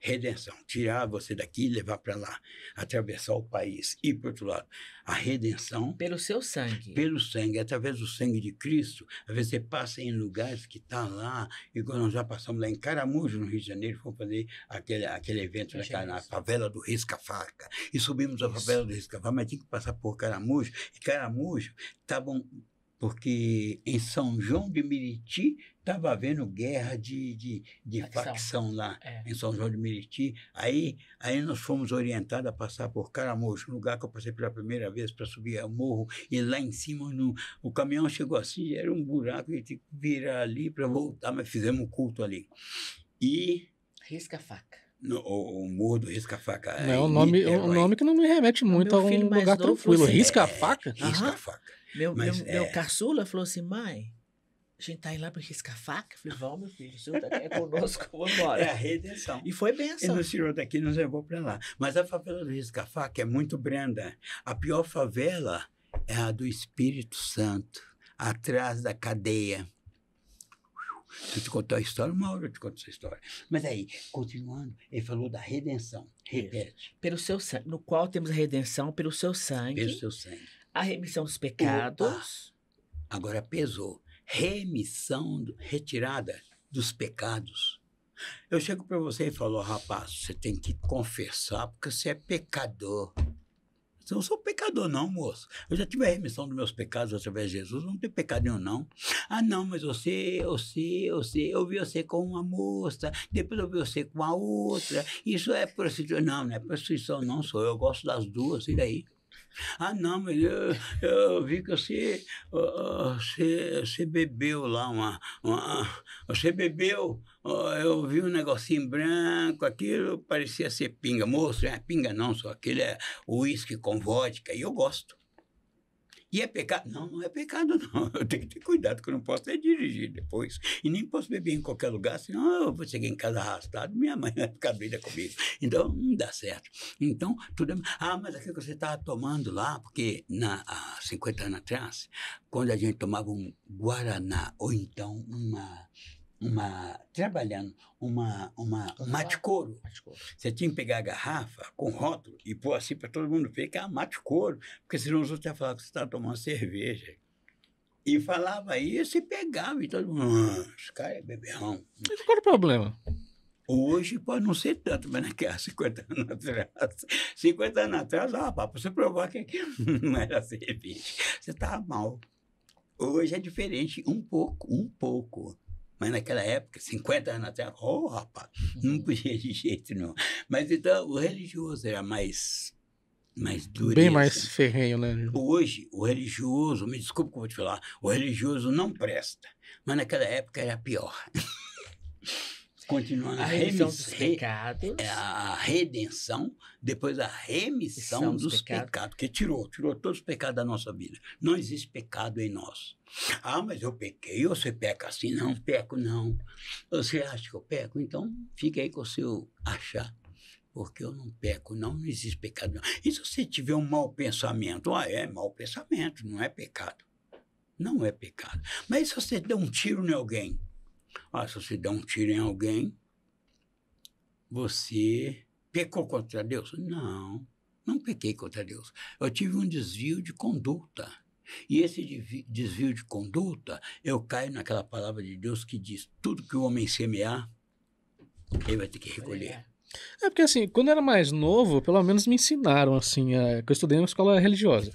Redenção. Tirar você daqui e levar para lá. Atravessar o país. Ir para o outro lado. A redenção... Pelo seu sangue. Pelo sangue. Através do sangue de Cristo. Às vezes você passa em lugares que está lá. Igual nós já passamos lá em Caramujo, no Rio de Janeiro. Fomos fazer aquele evento na favela do Risca-Faca. E subimos a favela do Risca-Faca. Mas tinha que passar por Caramujo. E Caramujo estavam... Porque em São João de Meriti estava havendo guerra de facção lá, em São João de Meriti. Aí nós fomos orientados a passar por Caramujo, um lugar que eu passei pela primeira vez para subir ao morro. E lá em cima, o caminhão chegou assim, era um buraco, e tinha que virar ali para voltar, mas fizemos um culto ali. E... Risca-Faca. O morro do Risca-Faca. É um nome que não me remete muito a um lugar tranquilo. Risca-Faca? Risca-Faca. Meu caçula falou assim, mãe, A gente tá indo lá para riscar faca? Eu falei, vamos, meu filho, o senhor é conosco, vamos embora. É a redenção. E foi Ele benção. nos tirou daqui e nos levou para lá. Mas a favela do Risca-Faca é muito branda. A pior favela é a do Espírito Santo, atrás da cadeia. Se eu te contar a história, uma hora eu te conto essa história. Mas aí, continuando, ele falou da redenção. Repete. Pelo seu sangue, no qual temos a redenção pelo seu sangue, Pelo seu sangue. a remissão dos pecados. Agora pesou. Remissão, retirada dos pecados. Eu chego para você e falo, rapaz, você tem que confessar porque você é pecador. Eu não sou pecador não, moço. Eu já tive a remissão dos meus pecados através de Jesus, não tenho pecado nenhum não. Ah não, mas eu vi você com uma moça, depois eu vi você com a outra, isso é prostituição. Não, não é prostituição não, sou eu gosto das duas, e daí? Ah, não, mas eu vi que você bebeu lá você bebeu, eu vi um negocinho branco, aquilo parecia ser pinga. Moço, não é pinga não, só aquele é uísque com vodka, e eu gosto. E é pecado? Não, não é pecado não. Eu tenho que ter cuidado, que eu não posso até dirigir depois. E nem posso beber em qualquer lugar, senão eu vou chegar em casa arrastado, minha mãe vai ficar doida comigo. Então, não dá certo. Então, tudo é... Ah, mas aquilo que você estava tomando lá, porque há 50 anos atrás, quando a gente tomava um Guaraná, ou então trabalhando, um mate-couro. Você tinha que pegar a garrafa com rótulo e pôr assim para todo mundo ver que é mate-couro, porque senão os outros iam falar que você estava tomando cerveja. E falava isso e pegava, e todo mundo, esse cara é beberrão. Mas qual é o problema? Hoje pode não ser tanto, mas naquela 50 anos atrás. 50 anos atrás, para você provar que aquilo não era cerveja. Você estava mal. Hoje é diferente, um pouco. Mas naquela época, 50 anos atrás, rapaz, não podia de jeito nenhum. Mas então, o religioso era mais dureza. Bem mais ferrenho, né? Hoje, o religioso, me desculpe que eu vou te falar, o religioso não presta. Mas naquela época era pior. Continuando A remissão dos pecados. A redenção, depois a remissão dos pecados, porque tirou todos os pecados da nossa vida. Não existe pecado em nós. Ah, mas eu pequei, você peca assim? Não, peco não. Você acha que eu peco? Então, fica aí com o seu achar. Porque eu não peco, não existe pecado não. E se você tiver um mau pensamento? É mau pensamento, não é pecado. Não é pecado. Mas se você der um tiro em alguém? Se você der um tiro em alguém, você pecou contra Deus? Não, não pequei contra Deus. Eu tive um desvio de conduta. E esse desvio de conduta, eu caio naquela palavra de Deus que diz, tudo que o homem semear, ele vai ter que recolher. É porque assim, quando eu era mais novo, pelo menos me ensinaram assim, que eu estudei em uma escola religiosa.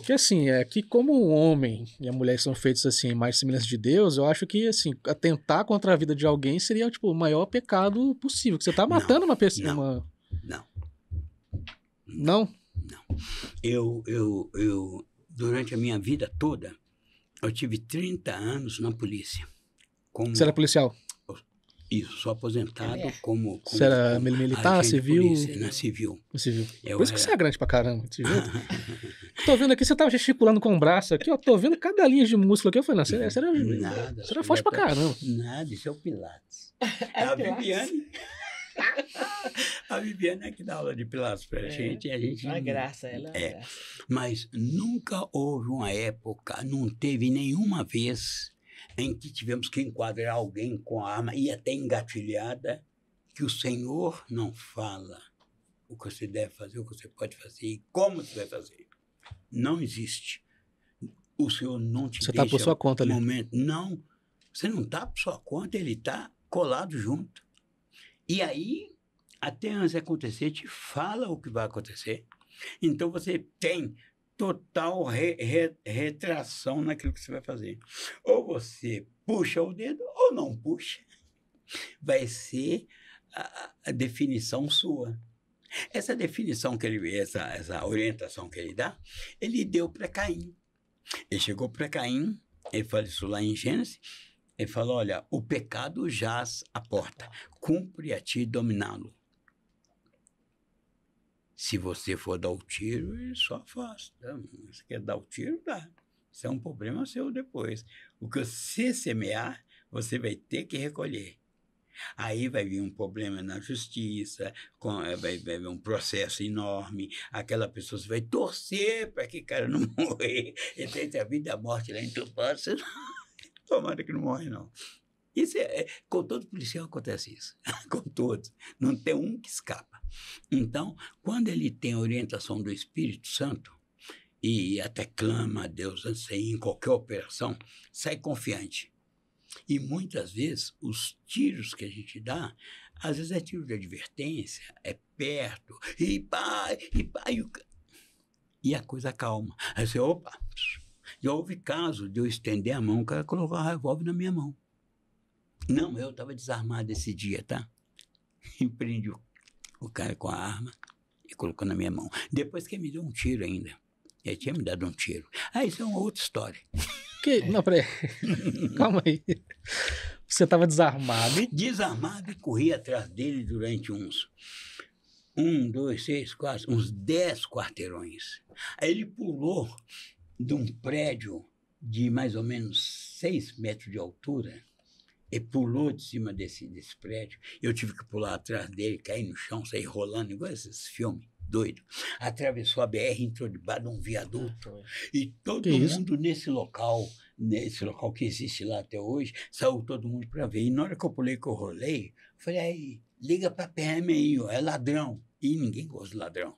Que assim, que como o homem e a mulher são feitos assim, mais semelhantes de Deus, eu acho que assim, atentar contra a vida de alguém seria tipo o maior pecado possível, que você tá matando uma pessoa. Não. Eu durante a minha vida toda, eu tive 30 anos na polícia. Você era policial? Isso, sou aposentado como você era militar, civil? Polícia, na civil. Civil. Por isso que você é grande pra caramba, desse jeito. Tô vendo aqui, você tava gesticulando com o braço aqui, ó, tô vendo cada linha de músculo aqui. Eu falei, não, você era forte pra caramba. Nada, isso é o Pilates. A Viviane. A Viviane é que dá aula de Pilates pra gente. E a gente uma graça, ela é uma graça. Mas nunca houve uma época, não teve nenhuma vez em que tivemos que enquadrar alguém com a arma e até engatilhada, que o Senhor não fala o que você deve fazer, o que você pode fazer e como você vai fazer. Não existe. O Senhor não te deixa... Você está por sua conta ali. Não, você não está por sua conta, ele está colado junto. E aí, até antes de acontecer, te fala o que vai acontecer. Então, você tem total retração naquilo que você vai fazer. Ou você puxa o dedo ou não puxa. Vai ser a definição sua. Essa definição que ele, essa orientação que ele dá, ele deu para Caim. Ele chegou para Caim, ele falou isso lá em Gênesis, ele falou, olha, o pecado jaz à porta, cumpre a ti dominá-lo. Se você for dar o tiro, ele só afasta. Se quer dar o tiro, dá. Isso é um problema seu depois. O que você semear, você vai ter que recolher. Aí vai vir um problema na justiça, vai vir um processo enorme, aquela pessoa vai torcer para que o cara não morrer, entre a vida e a morte lá em Tupã, você tomara que não morre, não. Isso com todo policial acontece isso, com todos, não tem um que escapa. Então, quando ele tem a orientação do Espírito Santo, e até clama a Deus antes de ir em qualquer operação, sai confiante. E muitas vezes os tiros que a gente dá, às vezes é tiro de advertência, é perto, e a coisa calma. Aí você, opa, já houve caso de eu estender a mão, o cara colocou um revólver na minha mão. Não, eu estava desarmado esse dia, tá? E prendi o cara com a arma e colocou na minha mão. Depois que ele me deu um tiro ainda. Ele tinha me dado um tiro. Isso é uma outra história. Não, peraí. Calma aí. Você estava desarmado? Desarmado e corri atrás dele durante uns 10 quarteirões. Aí ele pulou de um prédio de mais ou menos 6 metros de altura. Ele pulou de cima desse prédio. Eu tive que pular atrás dele, cair no chão, sair rolando, igual esses filmes doidos. Atravessou a BR, entrou debaixo de um viaduto. E todo mundo nesse local que existe lá até hoje, saiu todo mundo para ver. E na hora que eu pulei, que eu rolei, falei, aí, liga para a PM aí, ó, é ladrão. E ninguém gosta de ladrão.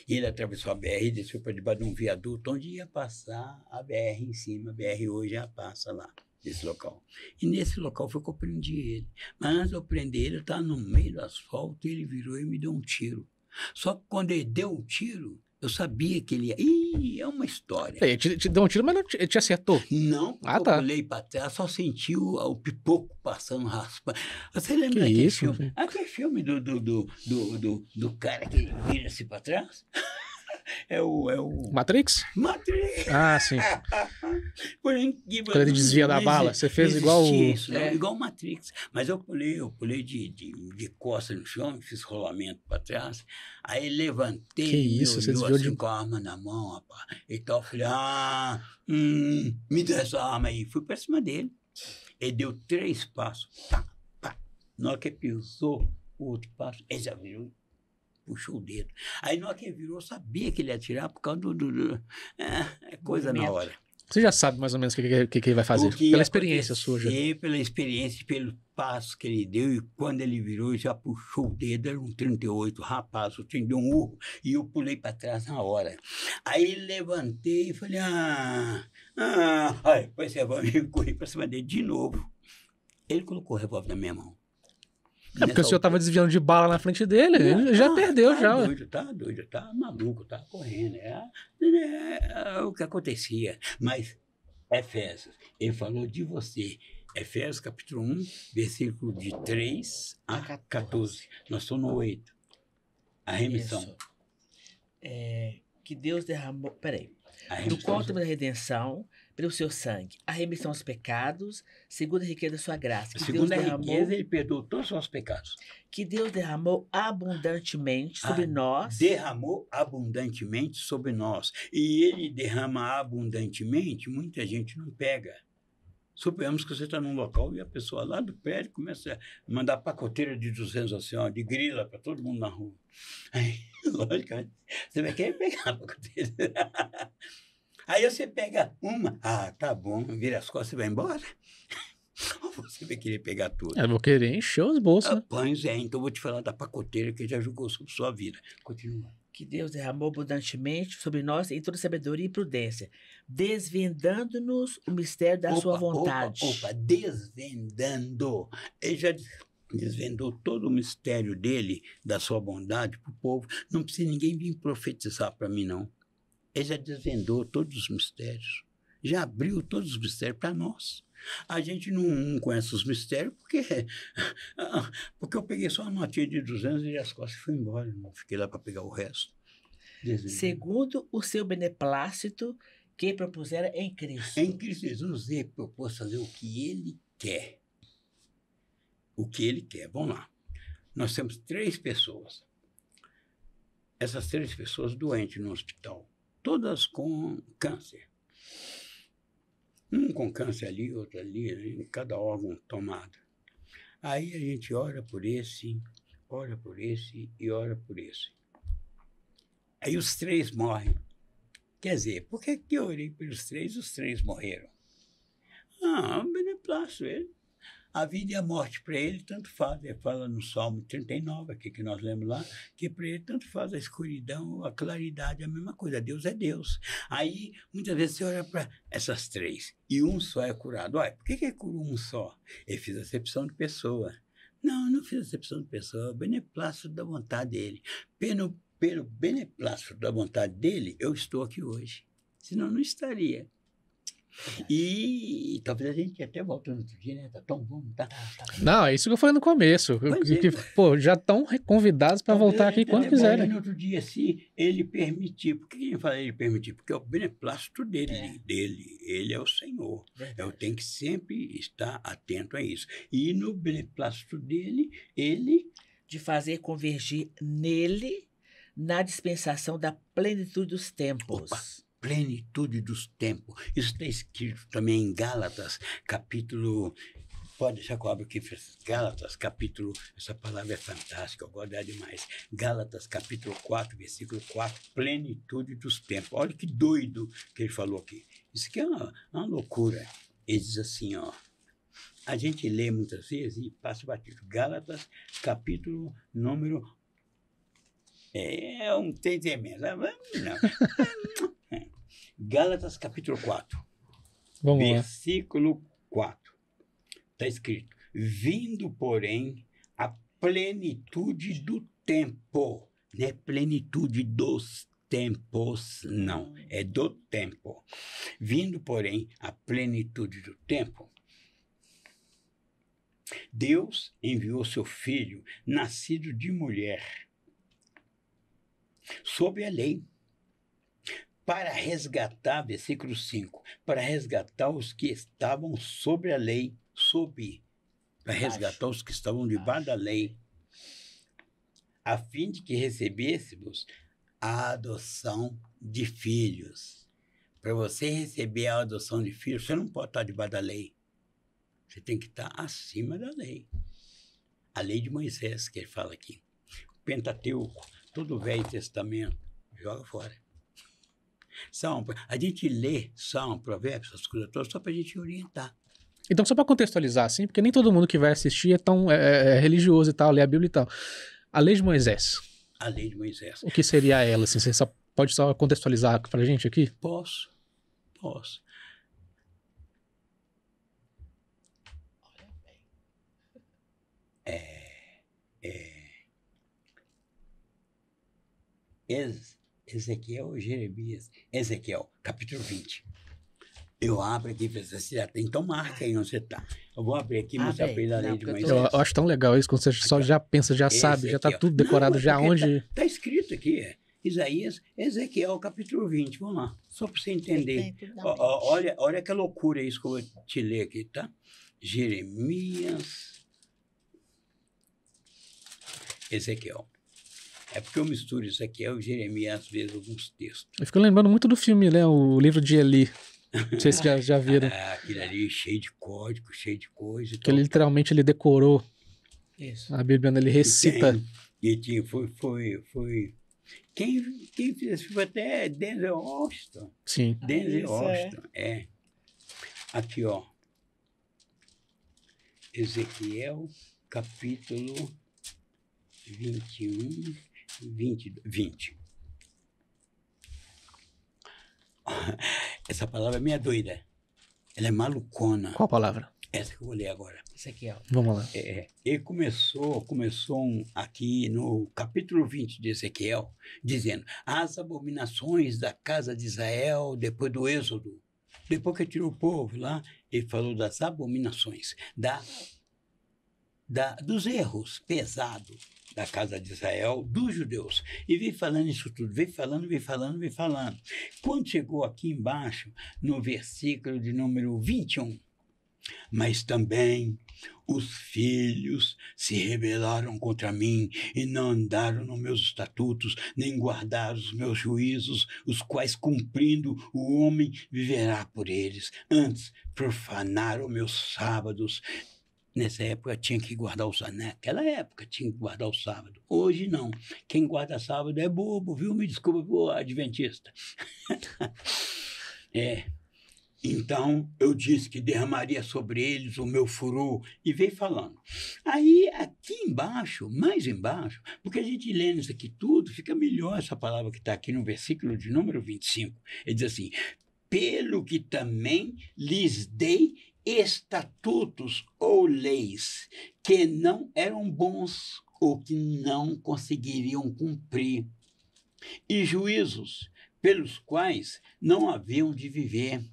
E ele atravessou a BR e desceu para debaixo de um viaduto, onde ia passar a BR em cima. A BR hoje já passa lá. Desse local. E nesse local foi que eu prendi ele. Mas antes de eu prender ele, eu estava no meio do asfalto, ele virou e me deu um tiro. Só que quando ele deu um tiro, eu sabia que ele ia... é uma história. Ele te deu um tiro, mas não te acertou? Não, eu pulei para trás, só senti o pipoco passando, raspando. Você lembra daquele filme? Aquele filme do cara que vira-se para trás? É o... Matrix? Matrix! Ah, sim. Porém, quando ele desvia da bala, você fez igual o... Isso, igual o Matrix. Mas eu pulei de costas no chão, fiz rolamento para trás. Aí levantei, que isso, você desviou assim, com a arma na mão, rapaz. Então eu falei, me dá essa arma aí. Fui para cima dele. Ele deu 3 passos. Pá, pá. Na hora que ele pisou o outro passo, ele já virou, puxou o dedo. Aí na hora que ele virou, eu sabia que ele ia atirar por causa coisa na hora. Você já sabe mais ou menos o que ele vai fazer? Pela experiência sua. Pela experiência, pelo passo que ele deu, e quando ele virou, já puxou o dedo, era um 38, rapaz, o trem deu um urro, e eu pulei para trás na hora. Aí levantei e falei, aí depois você vai correr para cima dele de novo. Ele colocou o revólver na minha mão. Porque o senhor estava desviando de bala na frente dele, ele já perdeu, já. Tá doido, tá maluco, tá correndo. É o que acontecia. Mas, Efésios, ele falou de você. Efésios capítulo 1, versículo de 3 a 14. Nós estamos no 8. A remissão. Que Deus derramou... Peraí. Do qual temos a redenção pelo seu sangue, a remissão dos pecados, segundo a riqueza da sua graça. Que segundo Deus derramou, a riqueza, ele perdoou todos os nossos pecados. Que Deus derramou abundantemente sobre nós. Derramou abundantemente sobre nós. E ele derrama abundantemente, muita gente não pega. Suponhamos que você está num local e a pessoa lá do prédio começa a mandar pacoteira de 200 assim, ó, de grila para todo mundo na rua. Aí, logicamente, você vai querer pegar a pacoteira. Aí você pega uma, tá bom, vira as costas e vai embora. Ou você vai querer pegar tudo? Eu vou querer encher os bolsos, né? Pois então vou te falar da pacoteira que já jogou sobre sua vida. Continua. Que Deus derramou abundantemente sobre nós em toda sabedoria e prudência, desvendando-nos o mistério da sua vontade. Desvendando. Ele já desvendou todo o mistério dele, da sua bondade para o povo. Não precisa ninguém vir profetizar para mim, não. Ele já desvendou todos os mistérios. Já abriu todos os mistérios para nós. A gente não conhece os mistérios porque eu peguei só uma notinha de 200 e as costas fui embora. Não fiquei lá para pegar o resto. Segundo o seu beneplácito que propusera em Cristo. Em Cristo Jesus, ele propôs fazer o que ele quer. O que ele quer. Vamos lá. Nós temos 3 pessoas. Essas 3 pessoas doentes no hospital. Todas com câncer. Um com câncer ali, outro ali, cada órgão tomado. Aí a gente ora por esse e ora por esse. Aí os 3 morrem. Quer dizer, por que eu orei pelos 3 os 3 morreram? O beneplácito ele. A vida e a morte para ele tanto faz. Ele fala no Salmo 39, aqui que nós lemos lá, que para ele tanto faz a escuridão, a claridade, a mesma coisa. Deus é Deus. Aí, muitas vezes você olha para essas 3 e um só é curado. Olha, por que ele curou um só? Ele fez acepção de pessoa. Não fiz acepção de pessoa. É o beneplácito da vontade dele. Pelo beneplácito da vontade dele, eu estou aqui hoje. Senão não estaria. E talvez a gente até volte no outro dia, né? Tá tão bom, tá? Não, é isso que eu falei no começo. Pô, já estão convidados para voltar aqui quando quiserem. No outro dia, se ele permitir. Por que ele fala ele permitir? Porque é o beneplácito dele. Ele é o Senhor. Eu tenho que sempre estar atento a isso. E no beneplácito dele, ele... De fazer convergir nele na dispensação da plenitude dos tempos. Opa. Plenitude dos tempos. Isso está escrito também em Gálatas, capítulo... Pode deixar que eu abro aqui. Gálatas, capítulo... Essa palavra é fantástica, eu gosto dela demais. Gálatas, capítulo 4, versículo 4. Plenitude dos tempos. Olha que doido que ele falou aqui. Isso aqui é uma loucura. Ele diz assim, ó. A gente lê muitas vezes e passa batido. Gálatas, capítulo número... um tremendo. Não. Gálatas, capítulo 4, versículo 4. Está escrito, vindo, porém, a plenitude do tempo. Não é plenitude dos tempos, não. É do tempo. Vindo, porém, a plenitude do tempo, Deus enviou seu Filho, nascido de mulher, sob a lei, para resgatar, versículo 5, para resgatar os que estavam sobre a lei, para resgatar os que estavam debaixo da lei, a fim de que recebêssemos a adoção de filhos. Para você receber a adoção de filhos, você não pode estar debaixo da lei. Você tem que estar acima da lei. A lei de Moisés, que ele fala aqui. O Pentateuco, todo o Velho Testamento, joga fora. Salmo, a gente lê Salmo, Provérbios, essas coisas todas, só para a gente orientar. Então, só para contextualizar, assim, porque nem todo mundo que vai assistir é tão religioso e tal, lê a Bíblia e tal. A lei de Moisés. A lei de Moisés. O que seria ela? Assim, você pode só contextualizar para a gente aqui? Posso. Ezequiel ou Jeremias? Ezequiel, capítulo 20. Eu abro aqui para você já tem, então marca aí onde você está. Eu vou abrir aqui e mostrar para ele a lei de Moisés. Eu acho tão legal isso, quando você só já pensa, já sabe, já está tudo decorado, já onde... Está escrito aqui, Isaías, Ezequiel, capítulo 20. Vamos lá, só para você entender. Olha que loucura isso que eu vou te ler aqui, tá? Jeremias, Ezequiel. É porque eu misturo Ezequiel e Jeremias, às vezes, alguns textos. Eu fico lembrando muito do filme, né? O livro de Eli. Não sei se já viram. Aquilo ali cheio de código, cheio de coisa. Que ele literalmente ele decorou isso. A Bíblia, ele recita. E foi. Quem fez esse filme até Denzel Washington. Sim. Denzel Washington, Aqui, ó. Ezequiel, capítulo 21, 20. Essa palavra é meio doida. Ela é malucona. Qual palavra? Essa que eu vou ler agora. Ezequiel. Vamos lá. Ele começou aqui no capítulo 20 de Ezequiel, dizendo, as abominações da casa de Israel depois do Êxodo. Depois que tirou o povo lá, ele falou das abominações, dos erros pesados da casa de Israel, dos judeus. E veio falando isso tudo, veio falando. Quando chegou aqui embaixo, no versículo de número 21, Mas também os filhos se rebelaram contra mim e não andaram nos meus estatutos, nem guardaram os meus juízos, os quais, cumprindo, o homem viverá por eles. Antes, profanaram meus sábados. Nessa época tinha que guardar o sábado. Naquela época tinha que guardar o sábado. Hoje não. Quem guarda sábado é bobo, viu? Me desculpa, viu, adventista. Então, eu disse que derramaria sobre eles o meu furor, e veio falando. Aí, aqui embaixo, mais embaixo, porque a gente lendo isso aqui tudo, fica melhor essa palavra que está aqui no versículo de número 25. Ele diz assim, pelo que também lhes dei estatutos ou leis que não eram bons ou que não conseguiriam cumprir, e juízos pelos quais não haviam de viver.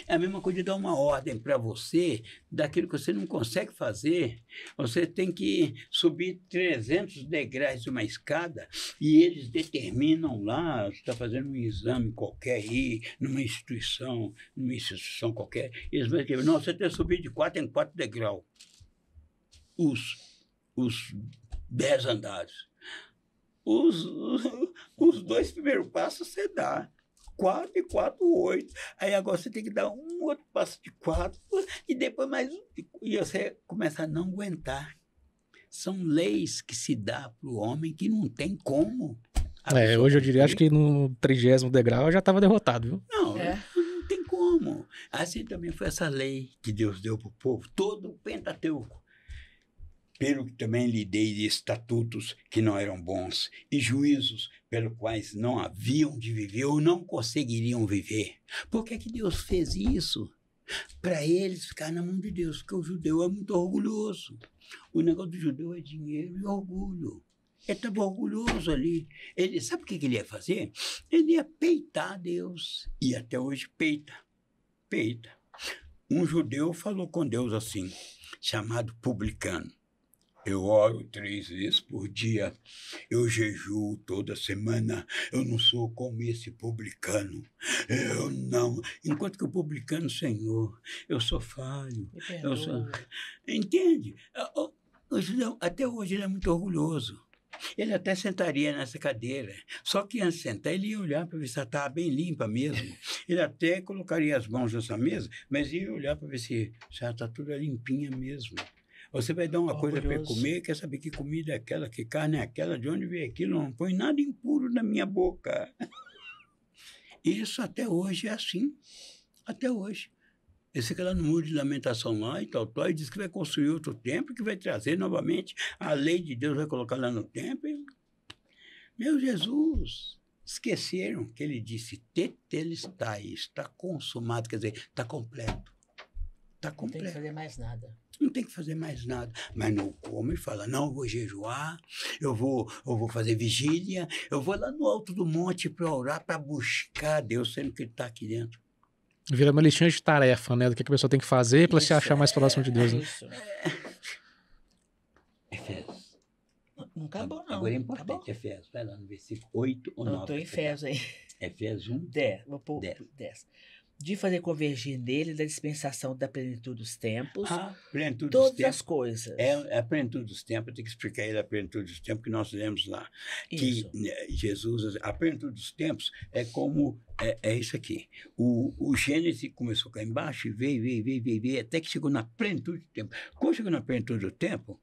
É a mesma coisa de dar uma ordem para você daquilo que você não consegue fazer. Você tem que subir 300 degraus de uma escada e eles determinam lá, você está fazendo um exame qualquer aí, numa instituição qualquer, eles vão dizer, não, você tem que subir de 4 em 4 degraus. Os 10 andares. Os 2 primeiros passos você dá. 4 e 4, 8. Aí agora você tem que dar um outro passo de 4 e depois mais um. E você começa a não aguentar. São leis que se dá para o homem que não tem como. Hoje eu diria, acho que no 30º degrau eu já estava derrotado, viu? Não, não tem como. Assim também foi essa lei que Deus deu para o povo, todo o Pentateuco. Pelo que também lhe dei de estatutos que não eram bons, e juízos pelos quais não haviam de viver ou não conseguiriam viver. Por que Deus fez isso? Para eles ficar na mão de Deus, porque o judeu é muito orgulhoso. O negócio do judeu é dinheiro e orgulho. Ele estava orgulhoso ali. Sabe o que ele ia fazer? Ele ia peitar Deus. E até hoje peita. Um judeu falou com Deus assim, chamado publicano. Eu oro 3 vezes por dia, eu jejuo toda semana, eu não sou como esse publicano, eu não. Enquanto que o publicano, Senhor, eu sou falho. Entende? O judeu, até hoje ele é muito orgulhoso. Ele até sentaria nessa cadeira, só que antes de sentar ele ia olhar para ver se ela estava bem limpa mesmo. Ele até colocaria as mãos nessa mesa, mas ia olhar para ver se ela está toda limpinha mesmo. Você vai dar uma coisa para comer, quer saber que comida é aquela, que carne é aquela, de onde veio aquilo, não põe nada impuro na minha boca. Isso até hoje é assim, até hoje. Ele fica lá no muro de lamentação lá e tal, e diz que vai construir outro templo, que vai trazer novamente a lei de Deus, vai colocar lá no templo. Meu Jesus, esqueceram que ele disse, tetelestai, está consumado, quer dizer, está completo. Está completo. Não tem que fazer mais nada. Não tem que fazer mais nada. Mas não come e fala, não, eu vou jejuar, eu vou fazer vigília, eu vou lá no alto do monte para orar, para buscar Deus, sendo que ele está aqui dentro. Vira uma listinha de tarefa, né? Do que a pessoa tem que fazer para se achar mais próximo de Deus. Né? Isso. Efésios. Não acabou, não. Agora é importante, Efésios. Vai lá no versículo 8 ou 9. Eu estou em Efésios aí. Efésios 1. 10. Vou pôr 10. De fazer convergir nele da dispensação da plenitude dos tempos, plenitude todas dos tempos. as coisas. A plenitude dos tempos, eu tenho que explicar ele a plenitude dos tempos que nós lemos lá. Isso. Que Jesus, a plenitude dos tempos é como, é isso aqui. O Gênesis começou cá embaixo e veio, até que chegou na plenitude do tempo. Quando chegou na plenitude do tempo,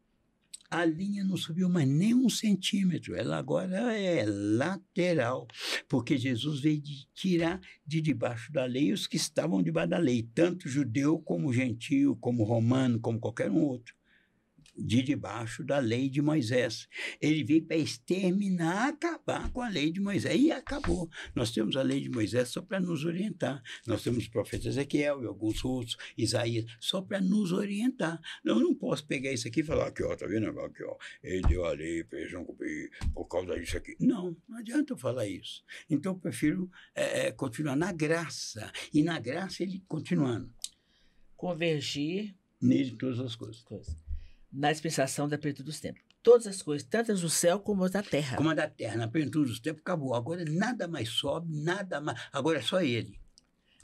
a linha não subiu mais nem 1 centímetro, ela agora é lateral, porque Jesus veio tirar de debaixo da lei os que estavam debaixo da lei, tanto judeu como gentio, como romano, como qualquer um outro, de debaixo da lei de Moisés. Ele veio para exterminar, acabar com a lei de Moisés, e acabou. Nós temos a lei de Moisés só para nos orientar. Nós temos o profeta Ezequiel e alguns outros, Isaías, só para nos orientar. Eu não posso pegar isso aqui e falar, aqui, ó, tá vendo? Aqui, ó, ele deu a lei para eles não cumprir por causa disso aqui. Não adianta eu falar isso. Então, eu prefiro continuar na graça, e na graça ele continuando. Convergir nele todas as coisas. Na dispensação da plenitude dos tempos. Todas as coisas, tantas do céu como as da terra. Como a da terra, na plenitude dos tempos, acabou. Agora nada mais sobe, nada mais. Agora é só ele.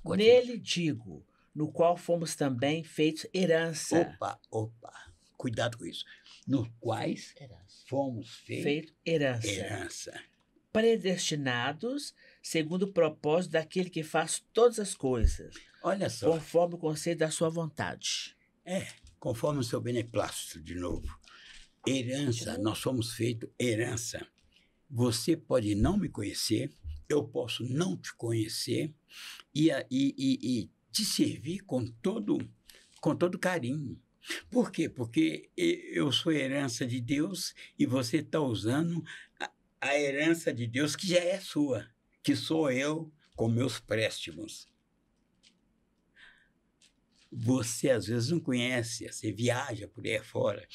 Nele digo, no qual fomos também feitos herança. Opa, cuidado com isso. Nos quais fomos Feito herança. herança. Predestinados segundo o propósito daquele que faz todas as coisas, Olha só. conforme o conselho da sua vontade. Conforme o seu beneplácito, de novo. Herança, nós somos feitos herança. Você pode não me conhecer, eu posso não te conhecer e te servir com todo carinho. Por quê? Porque eu sou herança de Deus e você está usando a herança de Deus que já é sua, que sou eu com meus préstimos. Você às vezes não conhece, você viaja por aí fora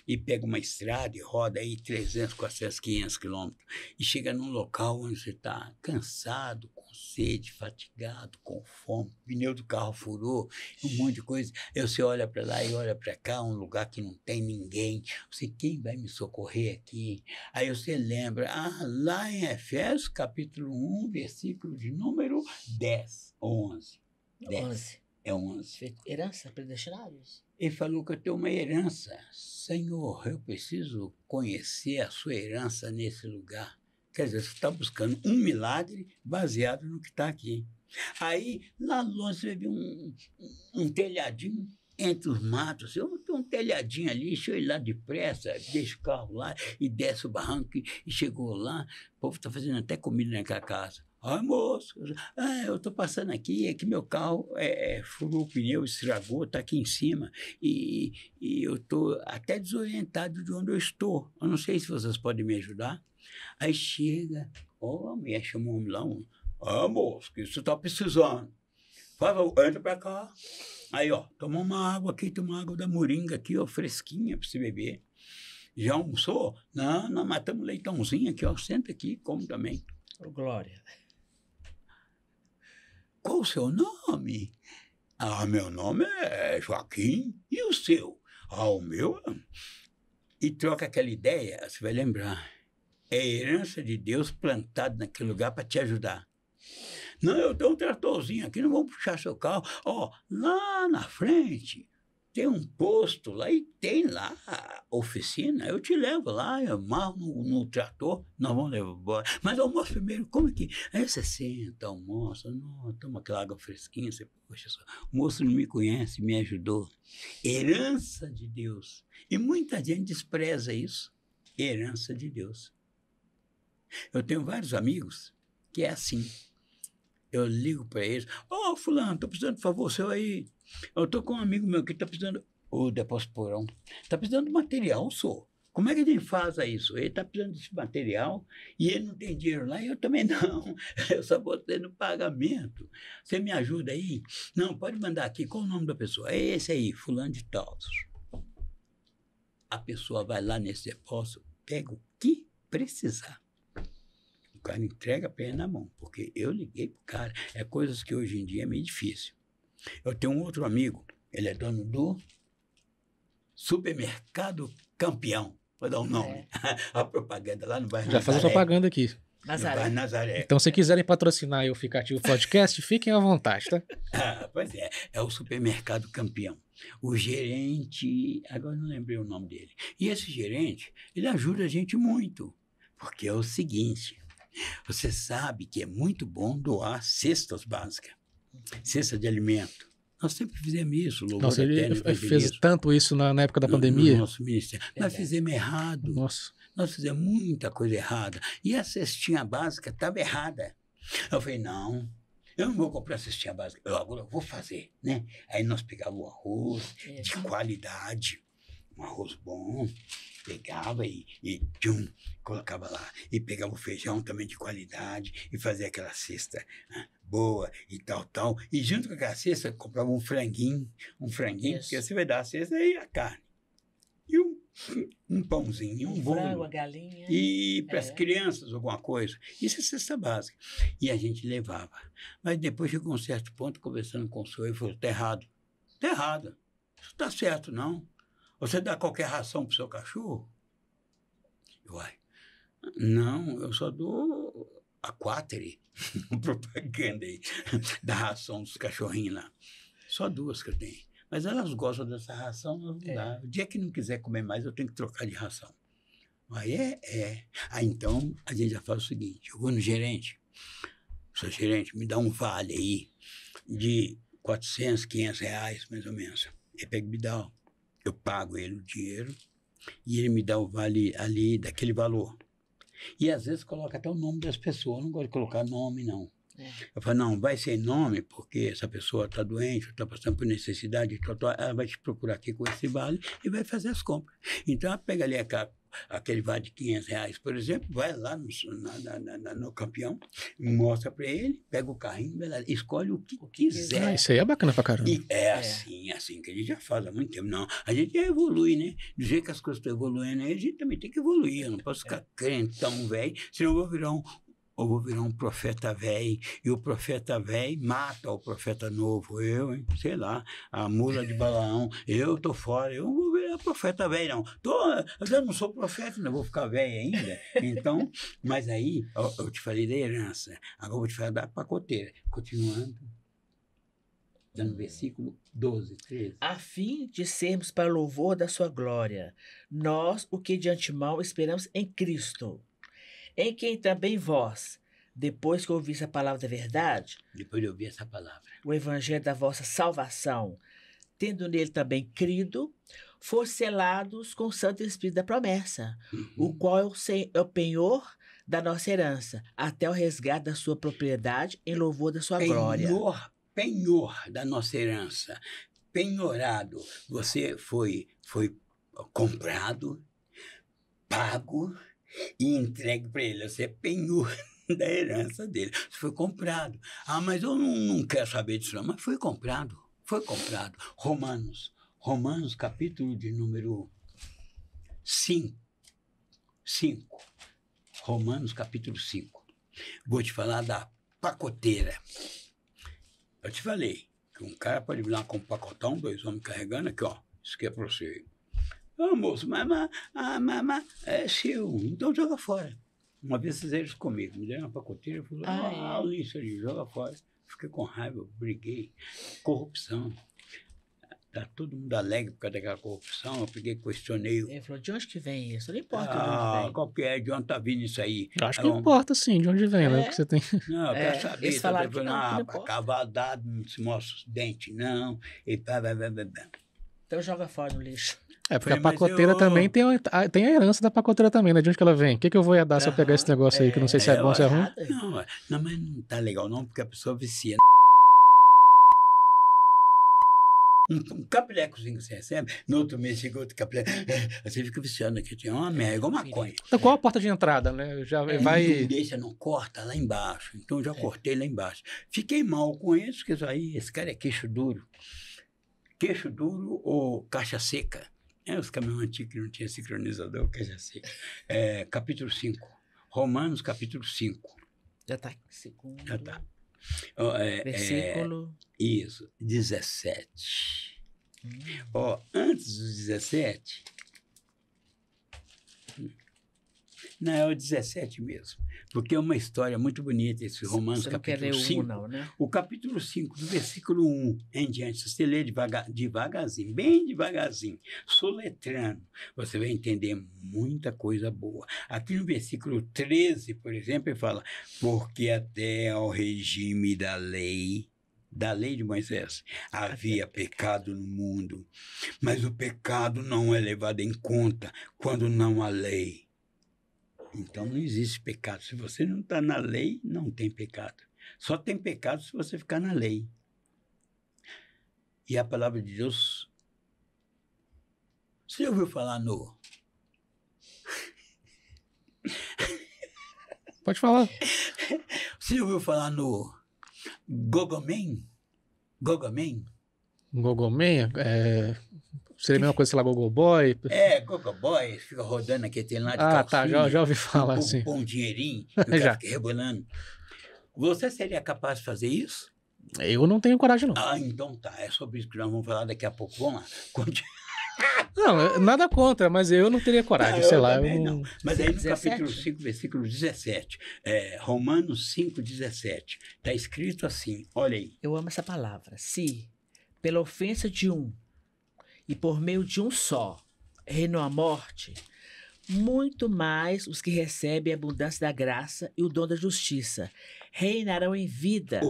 e pega uma estrada e roda aí 300, 400, 500 quilômetros e chega num local onde você está cansado, com sede, fatigado, com fome, o pneu do carro furou, um monte de coisa. Aí você olha para lá e olha para cá, um lugar que não tem ninguém. Você, quem vai me socorrer aqui? Aí você lembra, lá em Efésios, capítulo 1, versículo de número 10, 11. 10. É 11. Herança, predestinados. Ele falou que eu tenho uma herança. Senhor, eu preciso conhecer a sua herança nesse lugar. Quer dizer, você está buscando um milagre baseado no que está aqui. Aí, lá longe, você vê um telhadinho entre os matos. Eu tenho um telhadinho ali, deixa eu ir lá depressa, deixa o carro lá e desce o barranco e chegou lá. O povo está fazendo até comida naquela casa. Moço, eu estou passando aqui, é que meu carro furou o pneu, estragou, está aqui em cima e eu estou até desorientado de onde eu estou. Eu não sei se vocês podem me ajudar. Aí chega, a mulher chamou um homem lá, moço, que você está precisando. Por favor, entra para cá. Aí, toma uma água aqui, toma uma água da moringa aqui, fresquinha para você beber. Já almoçou? Não, nós matamos leitãozinho aqui, senta aqui, come também. Glória. Qual o seu nome? Meu nome é Joaquim. E o seu? O meu? E troca aquela ideia, você vai lembrar. É a herança de Deus plantada naquele lugar para te ajudar. Não, eu tenho um tratorzinho aqui, não vamos puxar seu carro. Lá na frente tem um posto lá e tem lá a oficina. Eu te levo lá, eu amarro no trator, nós vamos levar embora. Mas almoço primeiro, como que... Aí você senta, almoça, toma aquela água fresquinha, você, poxa, o moço não me conhece, me ajudou. Herança de Deus. E muita gente despreza isso. Herança de Deus. Eu tenho vários amigos que é assim. Eu ligo para eles, fulano, estou precisando de favor seu aí. Eu estou com um amigo meu que está precisando, depósito porão, está precisando de material, Como é que a gente faz isso? Ele está precisando desse material e ele não tem dinheiro lá e eu também não. Eu só botei no pagamento. Você me ajuda aí? Não, pode mandar aqui. Qual o nome da pessoa? É esse aí, fulano de tal. A pessoa vai lá nesse depósito, pega o que precisar. O cara entrega para ele na mão, porque eu liguei pro cara. É coisas que hoje em dia é meio difícil. Eu tenho um outro amigo, ele é dono do Supermercado Campeão. Vou dar um nome. A propaganda lá no bairro Já faz a propaganda aqui. Nazaré. Então, se quiserem patrocinar o Ficativo Podcast, fiquem à vontade, tá? Pois é o Supermercado Campeão. O gerente, agora não lembrei o nome dele. E esse gerente, ele ajuda a gente muito, porque é o seguinte... Você sabe que é muito bom doar cestas básicas, cesta de alimento. Nós sempre fizemos isso. Nossa, ele fez tanto isso na época da pandemia. No nosso ministério. Nós fizemos errado. Nossa. Nós fizemos muita coisa errada. E a cestinha básica estava errada. Eu falei, não, eu não vou comprar cestinha básica. Agora eu vou fazer, né? Aí nós pegávamos o arroz de qualidade, um arroz bom, pegava e colocava lá. E pegava o feijão também de qualidade e fazia aquela cesta boa e tal. E junto com aquela cesta, comprava um franguinho, porque você vai dar a cesta e a carne. E um pãozinho, um bolo. Frango, a galinha. E para as crianças, alguma coisa. Isso é cesta básica. E a gente levava. Mas depois chegou um certo ponto, conversando com o senhor, ele falou, está errado. Está errado. Isso está certo, não. Você dá qualquer ração para o seu cachorro? Não, eu só dou a Quateri, propaganda aí, da ração dos cachorrinhos lá. Só 2 que eu tenho. Mas elas gostam dessa ração, não dá. O dia que não quiser comer mais, eu tenho que trocar de ração. Aí então, a gente já faz o seguinte, eu vou no gerente, seu gerente, me dá um vale aí de 400, 500 reais, mais ou menos. Ele pega e me dá, eu pago ele o dinheiro e ele me dá o vale ali daquele valor. E às vezes coloca até o nome das pessoas, eu não gosto de colocar nome, não. Eu falo, não, vai ser nome, porque essa pessoa está doente, está passando por necessidade, ela vai te procurar aqui com esse vale e vai fazer as compras. Então, ela pega ali aquele vale de 500 reais, por exemplo, vai lá no campeão, mostra para ele, pega o carrinho, vai lá, escolhe o que quiser. Isso aí é bacana pra caramba. E assim que a gente já faz há muito tempo. Não, a gente já evolui, né? Do jeito que as coisas estão evoluindo aí, a gente também tem que evoluir. Eu não posso ficar crentão velho, senão eu vou virar um profeta velho, e o profeta velho mata o profeta novo. Eu, hein? Sei lá, a mula de Balaão, eu tô fora, eu não vou virar profeta velho, não. Eu não sou profeta, não vou ficar velho ainda. Então, mas aí, eu te falei da herança, agora eu vou te falar da pacoteira. Continuando, no versículo 12, 13. A fim de sermos para louvor da sua glória, nós, o que de antemão esperamos em Cristo, em quem também vós, depois que ouviste a palavra da verdade, Depois de ouvir essa palavra. o evangelho da vossa salvação, tendo nele também crido, foram selados com o Santo Espírito da promessa, o qual é o penhor da nossa herança, até o resgate da sua propriedade em louvor da sua glória. Penhor da nossa herança, penhorado. Você foi comprado, pago e entregue para ele. Você é penhor da herança dele. Você foi comprado. Ah, mas eu não quero saber disso não. Mas foi comprado. Foi comprado. Romanos, capítulo de número 5. Romanos, capítulo 5. Vou te falar da pacoteira. Eu te falei que um cara pode vir lá com um pacotão, 2 homens carregando aqui, ó. Isso aqui é para você. Ah, moço, mas é seu, então joga fora. Uma vez fizeram isso comigo, me deram uma pacoteira, eu falei, o lixo ali, joga fora. Fiquei com raiva, briguei. Corrupção. Tá todo mundo alegre por causa daquela corrupção, eu peguei, questionei. Ele falou, de onde que vem isso? Não importa de onde vem. Qual que é, de onde tá vindo isso aí? Acho que importa sim, de onde vem, né? Porque você tem... Não, eu quero saber. Eles falaram que não importa. Cavalo dado, não se mostra os dentes, não. E pá. Então joga fora no lixo. É, porque a pacoteira também tem a herança da pacoteira também, né? De onde que ela vem? O que eu vou dar se eu pegar esse negócio aí, que não sei se é bom ou se é ruim? Não, mas não tá legal não, porque a pessoa vicia. Um capilecozinho que você recebe, no outro mês chega outro capileco, você fica viciando aqui, tinha uma merda, igual maconha. Então qual a porta de entrada, né? Já vai... Não corta lá embaixo, então já cortei lá embaixo. Fiquei mal com isso, porque esse cara é queixo duro. Queixo duro ou caixa seca. Os caminhões antigos que não tinham sincronizador, caixa seca. Capítulo 5. Romanos, capítulo 5. Já está em segundo. Já está. Versículo... Isso, 17. Antes dos 17... Não, é o 17 mesmo. Porque é uma história muito bonita esse Romanos, você não capítulo quer ler 5. não, né? O capítulo 5, do versículo 1 em diante, se você ler devagarzinho, bem devagarzinho, soletrando, você vai entender muita coisa boa. Aqui no versículo 13, por exemplo, ele fala, porque até ao regime da lei de Moisés, havia pecado no mundo, mas o pecado não é levado em conta quando não há lei. Então não existe pecado. Se você não está na lei, não tem pecado. Só tem pecado se você ficar na lei. E a palavra de Deus... Você já ouviu falar no... Pode falar. Você já ouviu falar no Gogoman? Gogoman? Gogoman? Seria a mesma coisa, sei lá, Gogoboy? Gogoboy, fica rodando aqui, tem lá de calcinha. Tá, já ouvi falar assim. Com um dinheirinho, e o cara fica rebolando. Você seria capaz de fazer isso? Eu não tenho coragem, não. Então tá, é sobre isso que nós vamos falar daqui a pouco. Vamos lá, Não, nada contra, mas eu não teria coragem, sei lá. Não. Mas aí no capítulo 5, versículo 17, Romanos 5, 17, está escrito assim, olha aí. Eu amo essa palavra. Se, pela ofensa de um, e por meio de um só, reinou a morte, muito mais os que recebem a abundância da graça e o dom da justiça reinarão em vida.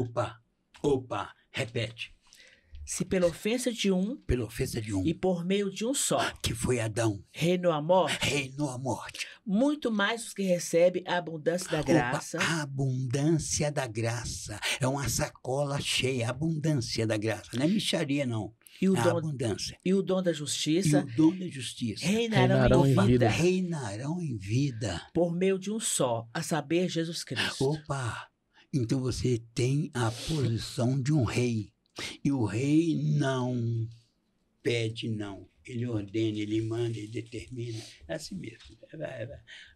Opa, repete. Se pela ofensa de um, Pela ofensa de um, e por meio de um só, que foi Adão, reinou a morte, reinou a morte. muito mais os que recebem a abundância da graça. A abundância da graça. É uma sacola cheia, a abundância da graça. Não é mixaria, não. E o, É a dom, abundância. e o dom da E justiça o dom da justiça. reinarão em vida. Reinarão em vida. Por meio de um só, a saber, Jesus Cristo. Opa! Então você tem a posição de um rei. E o rei não pede não. Ele ordena, ele manda, ele determina. É assim mesmo.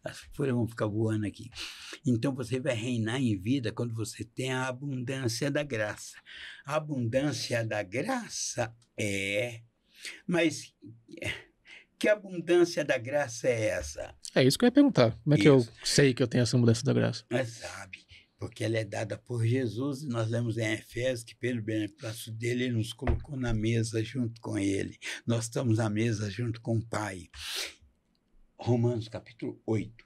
As folhas vão ficar voando aqui. Então você vai reinar em vida quando você tem a abundância da graça. A abundância da graça Mas que abundância da graça é essa? É isso que eu ia perguntar. Como é que eu sei que eu tenho essa abundância da graça? Mas sabe, porque ela é dada por Jesus, e nós lemos em Efésios que pelo beneplácito dele, ele nos colocou na mesa junto com ele. Nós estamos à mesa junto com o Pai. Romanos capítulo 8.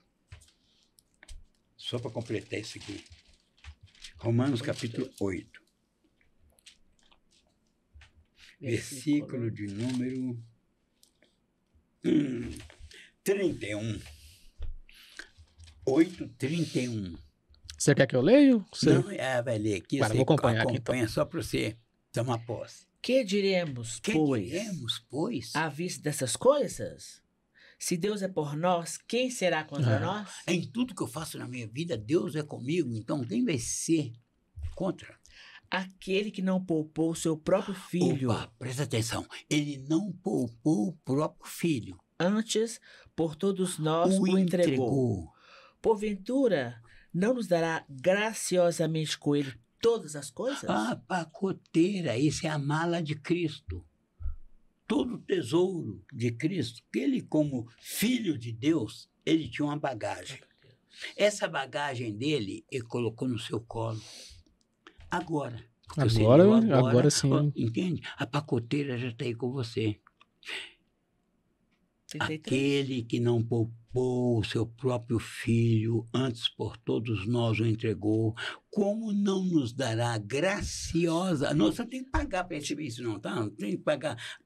Só para completar isso aqui. Romanos capítulo 8. Versículo de número 31. 8:31. Você quer que eu leia? Não, vai ler aqui. Vou acompanhar aqui, então. Acompanha só para você tomar posse. Que diremos, pois? À vista dessas coisas? Se Deus é por nós, quem será contra nós? Em tudo que eu faço na minha vida, Deus é comigo. Então, quem vai ser contra? Aquele que não poupou o seu próprio filho. Opa, presta atenção. Ele não poupou o próprio filho. Antes, por todos nós o entregou. Porventura, não nos dará graciosamente com ele todas as coisas? A pacoteira, isso é a mala de Cristo. Todo o tesouro de Cristo, ele como filho de Deus, ele tinha uma bagagem. Essa bagagem dele, ele colocou no seu colo. Agora sim. Entende? A pacoteira já está aí com você. 33. Aquele que não poupou o seu próprio filho, antes por todos nós o entregou, como não nos dará graciosa... Não, você tem que pagar para receber isso não, tá? Não tem que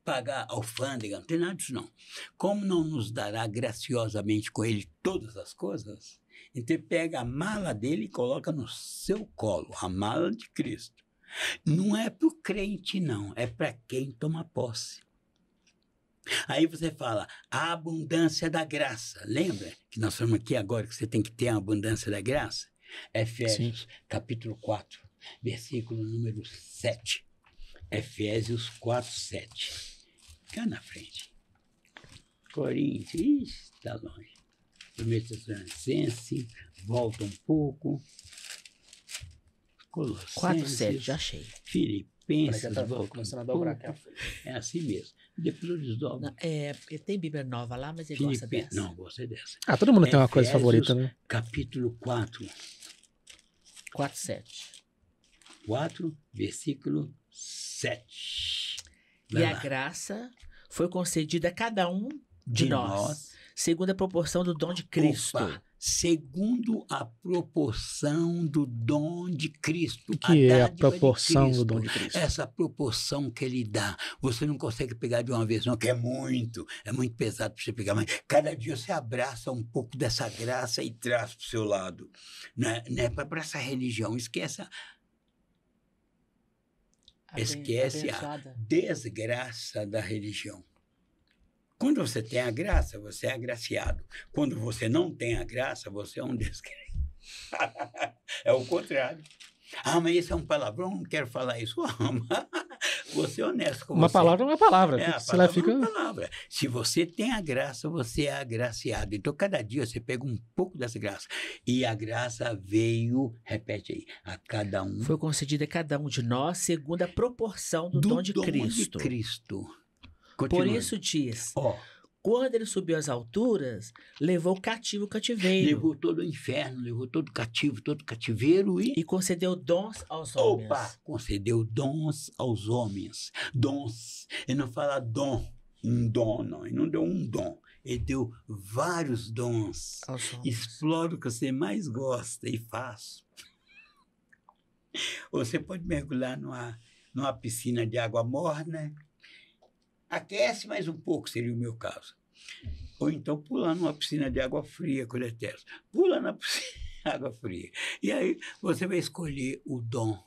pagar alfândega, não tem nada disso não. Como não nos dará graciosamente com ele todas as coisas? Então ele pega a mala dele e coloca no seu colo, a mala de Cristo. Não é para o crente não, é para quem toma posse. Aí você fala, a abundância da graça. Lembra que nós falamos aqui agora que você tem que ter a abundância da graça? Efésios, capítulo 4, versículo número 7. Efésios 4, 7. Cá na frente. Coríntios, está longe. 1 Tessalonicenses, volta um pouco. Colossenses. 4, 7, já achei. Filipenses, começando a dobrar aqui. É assim mesmo. Depois eu desdobro. Ele tem Bíblia nova lá, mas ele gosta dessa. Não, gosta dessa. Todo mundo tem uma coisa favorita, né? Capítulo 4. 4, 7. 4, versículo 7. E a graça foi concedida a cada um de nós, segundo a proporção do dom de Cristo. Opa, segundo a proporção do dom de Cristo. O que é a proporção do dom de Cristo? Essa proporção que ele dá. Você não consegue pegar de uma vez, não, que é muito pesado para você pegar, mas cada dia você abraça um pouco dessa graça e traz para o seu lado. Não é para abraçar a religião, esquece a desgraça da religião. Quando você tem a graça, você é agraciado. Quando você não tem a graça, você é um descrente. É o contrário. Mas isso é um palavrão, não quero falar isso. Você é honesto com uma você. Palavra é uma palavra. A palavra é uma palavra. Se você tem a graça, você é agraciado. Então, cada dia você pega um pouco dessa graça. E a graça veio, repete aí, a cada um. Foi concedida a cada um de nós, segundo a proporção do dom de Cristo. Continua. Por isso diz, Quando ele subiu às alturas, levou cativo o cativeiro Levou todo o inferno, levou todo cativo, todo cativeiro e concedeu dons aos homens. Opa! Concedeu dons aos homens. Dons. Ele não fala dom, um dom, não. Ele não deu um dom. Ele deu vários dons. Aos homens. Explora o que você mais gosta e faz. Você pode mergulhar numa piscina de água morna. Aquece mais um pouco, seria o meu caso. Ou então pular numa piscina de água fria, quando é terra. Pula na piscina de água fria. E aí você vai escolher o dom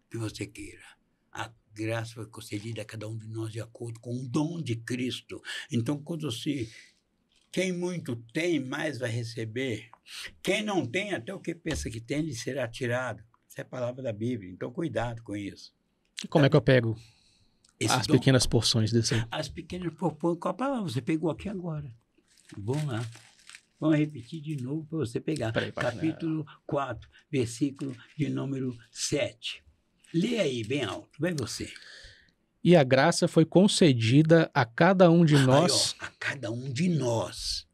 que você queira. A graça foi concedida a cada um de nós de acordo com o dom de Cristo. Então, quando você... Quem muito tem, mais vai receber. Quem não tem, até o que pensa que tem, lhe será tirado. Essa é a palavra da Bíblia. Então, cuidado com isso. E como é que eu pego as Dom, pequenas porções desse aí? as pequenas porções, qual a palavra você pegou aqui agora? Vamos lá. Vamos repetir de novo para você pegar. Peraí, Capítulo 4, versículo de número 7. Lê aí, bem alto. Vai você. E a graça foi concedida a cada um de nós, Aí, ó, a cada um de nós,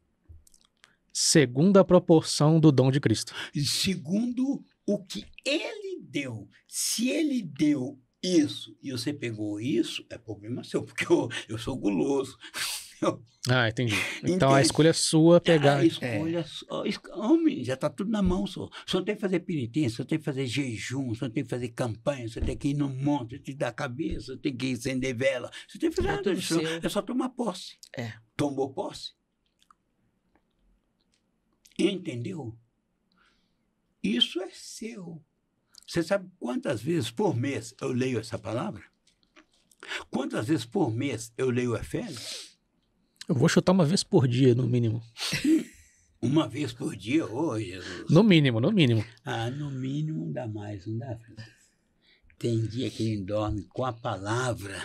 segundo a proporção do dom de Cristo. segundo o que ele deu. Se ele deu isso e você pegou isso, é problema seu, porque eu sou guloso. Ah, entendi. Então Entende? a escolha é sua pegar. A escolha, homem, já está tudo na mão, só. Só tem que fazer penitência, só tem que fazer jejum, só tem que fazer campanha, só tem que ir no monte, te dar a cabeça, tem que acender vela. Você tem que fazer nada disso. É só tomar posse. É. Tomou posse? Entendeu? Isso é seu. Você sabe quantas vezes por mês eu leio essa palavra? Quantas vezes por mês eu leio Efésios? Eu vou chutar uma vez por dia, no mínimo. Uma vez por dia, ô Jesus. No mínimo, no mínimo. Ah, no mínimo dá mais, não dá? Tem dia que ele dorme com a palavra,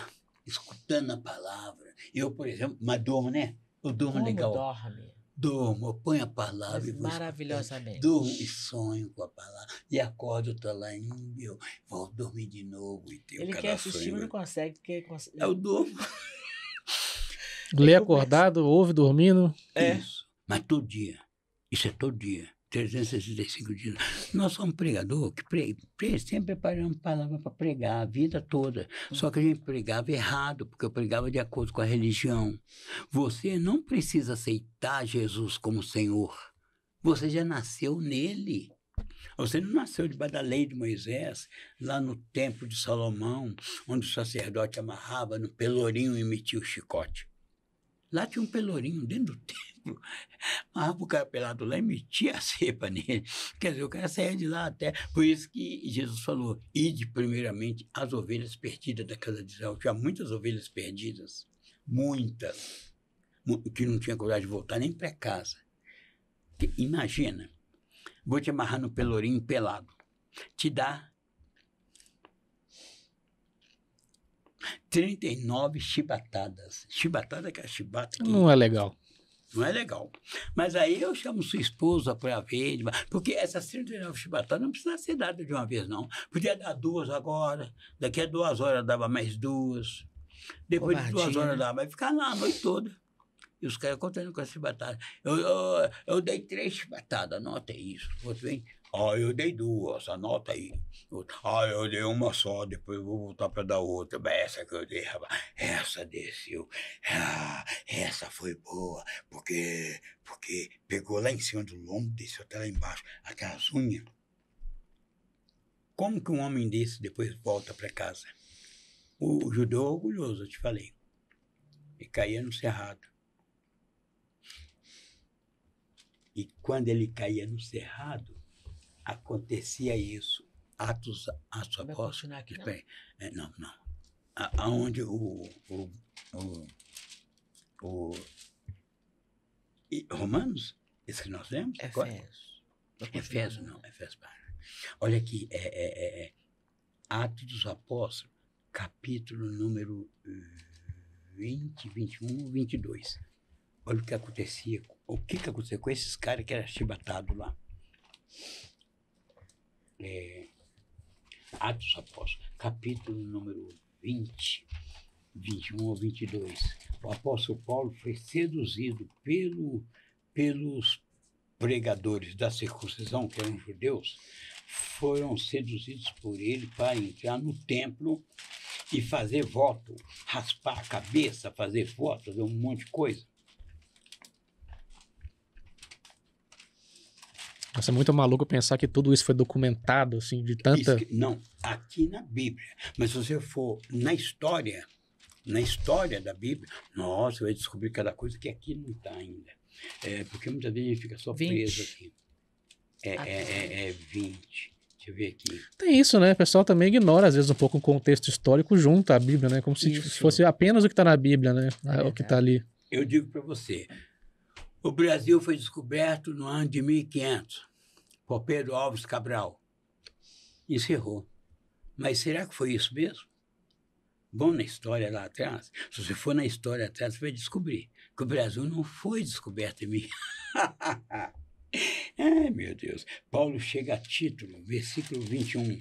escutando a palavra. Eu, por exemplo, mas durmo, né? Eu durmo Como legal. dorme? Durmo, eu ponho a palavra Mas e vou maravilhosamente. durmo e sonho com a palavra. E acordo, tô lá, eu vou dormir de novo. E tenho Ele cada quer assistir, sonho. mas não consegue. Porque Eu durmo. Lê acordado, ouve dormindo. É. Isso. Mas todo dia. Isso é todo dia. 365 dias. Nós somos pregador que sempre preparamos palavra para pregar a vida toda. Só que a gente pregava errado, porque eu pregava de acordo com a religião. Você não precisa aceitar Jesus como Senhor. Você já nasceu nele. Você não nasceu debaixo da lei de Moisés, lá no templo de Salomão, onde o sacerdote amarrava no pelourinho e metia o chicote. Lá tinha um pelourinho dentro do templo. Amarrava o cara pelado lá e metia a cepa nele. Quer dizer, o cara saía de lá até. Por isso que Jesus falou, ide primeiramente as ovelhas perdidas da casa de Israel. Tinha muitas ovelhas perdidas. Muitas. Que não tinha coragem de voltar nem para casa. Imagina, vou te amarrar no pelourinho pelado. Te dá 39 chibatadas. Chibatada que é a chibata. Não é legal. Não é legal. Mas aí eu chamo sua esposa para ver, porque essas 39 chibatadas não precisa ser dadas de uma vez, não. Podia dar 2 agora, daqui a 2 horas dava mais 2, depois de 2 horas dava, vai ficar lá a noite toda. E os caras contando com essa chibatada. Eu dei 3 chibatadas, anota isso. Outro vem, eu dei 2, anota aí. Eu dei uma só, depois eu vou voltar para dar outra. Essa que eu dei, rapaz, essa desceu. Essa foi boa, porque pegou lá em cima do lombo, desceu até lá embaixo, até as unhas. Como que um homem desse depois volta para casa? O judeu é orgulhoso, eu te falei. E caía no cerrado. E quando ele caía no cerrado, acontecia isso. Atos Apóstolos. Não. Aonde Romanos? Esse que nós lemos? Efésios. Olha aqui, Atos dos Apóstolos, capítulo número 20, 21, 22. Olha o que acontecia. O que aconteceu com esses caras que eram chibatados lá? Atos Apóstolos, capítulo número 20, 21 ou 22. O apóstolo Paulo foi seduzido pelos pregadores da circuncisão, que eram judeus, foram seduzidos por ele para entrar no templo e fazer voto, raspar a cabeça, fazer voto, fazer um monte de coisa. Nossa, é muito maluco pensar que tudo isso foi documentado, assim, de tanta... Não, aqui na Bíblia. Mas se você for na história da Bíblia, nossa, vai descobrir cada coisa que aqui não está ainda. Porque muitas vezes a gente fica só 20. preso aqui. 20. Deixa eu ver aqui. Tem isso, né? O pessoal também ignora, às vezes, um pouco o contexto histórico junto à Bíblia, né? Como se Isso. fosse apenas o que está na Bíblia, né? É O que está ali. Eu digo para você, o Brasil foi descoberto no ano de 1500, por Pedro Álvares Cabral. Encerrou. Mas será que foi isso mesmo? Vamos na história lá atrás. Se você for na história atrás, você vai descobrir que o Brasil não foi descoberto em mim. Ai, meu Deus. Paulo chega a Título, versículo 21.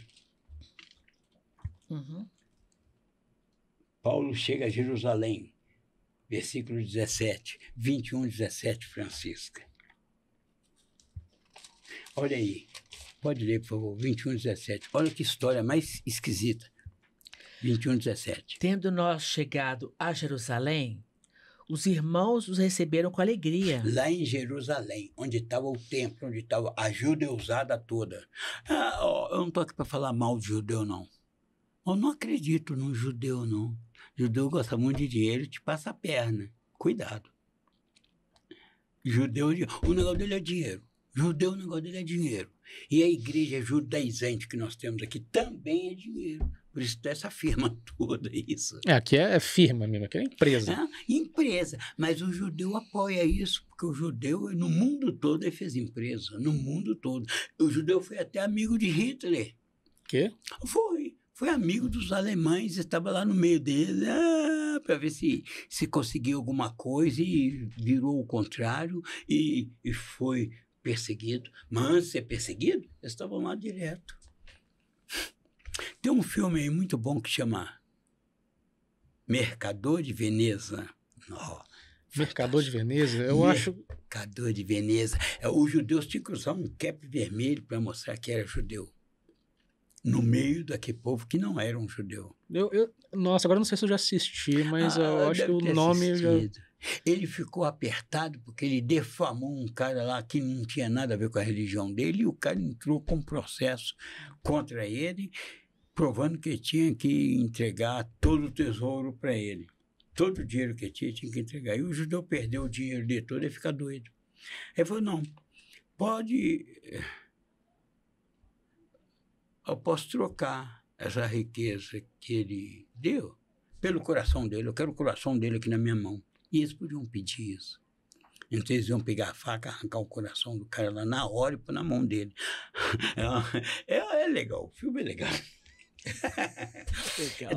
Uhum. Paulo chega a Jerusalém, versículo 17. 21, 17, Francisca. Olha aí. Pode ler, por favor. 21, 17. Olha que história mais esquisita. 21, 17. Tendo nós chegado a Jerusalém, os irmãos os receberam com alegria. Lá em Jerusalém, onde estava o templo, onde estava a judeusada toda. Eu não estou aqui para falar mal de judeu, não. Eu não acredito num judeu, não. Judeu gosta muito de dinheiro e te passa a perna. Cuidado. Judeu, o negócio dele é dinheiro. Judeu, o negócio dele é dinheiro. E a igreja judaizante que nós temos aqui também é dinheiro. Por isso tem essa firma toda, isso. Aqui é firma mesmo, aqui é empresa. Empresa. Mas o judeu apoia isso, porque o judeu, no mundo todo, ele fez empresa. No mundo todo. O judeu foi até amigo de Hitler. Quê? Foi amigo dos alemães, estava lá no meio deles, para ver se conseguiu alguma coisa, e virou o contrário, e foi perseguido. Mas ser perseguido, eles estavam lá direto. Tem um filme aí muito bom que chama Mercador de Veneza. Mercador de Veneza? Eu acho... Mercador de Veneza. Os judeus tinham que usar um cap vermelho para mostrar que era judeu. No meio daquele povo que não era um judeu. Nossa, agora não sei se eu já assisti, mas eu acho que o nome... Ele ficou apertado porque ele defamou um cara lá que não tinha nada a ver com a religião dele, e o cara entrou com um processo contra ele, provando que tinha que entregar todo o tesouro para ele. Todo o dinheiro que tinha que entregar. E o judeu perdeu o dinheiro dele todo e fica doido. Ele falou, não, eu posso trocar essa riqueza que ele deu pelo coração dele. Eu quero o coração dele aqui na minha mão. E eles podiam pedir isso. Então eles iam pegar a faca, arrancar o coração do cara lá na hora e pôr na mão dele. É legal, o filme é legal. Legal.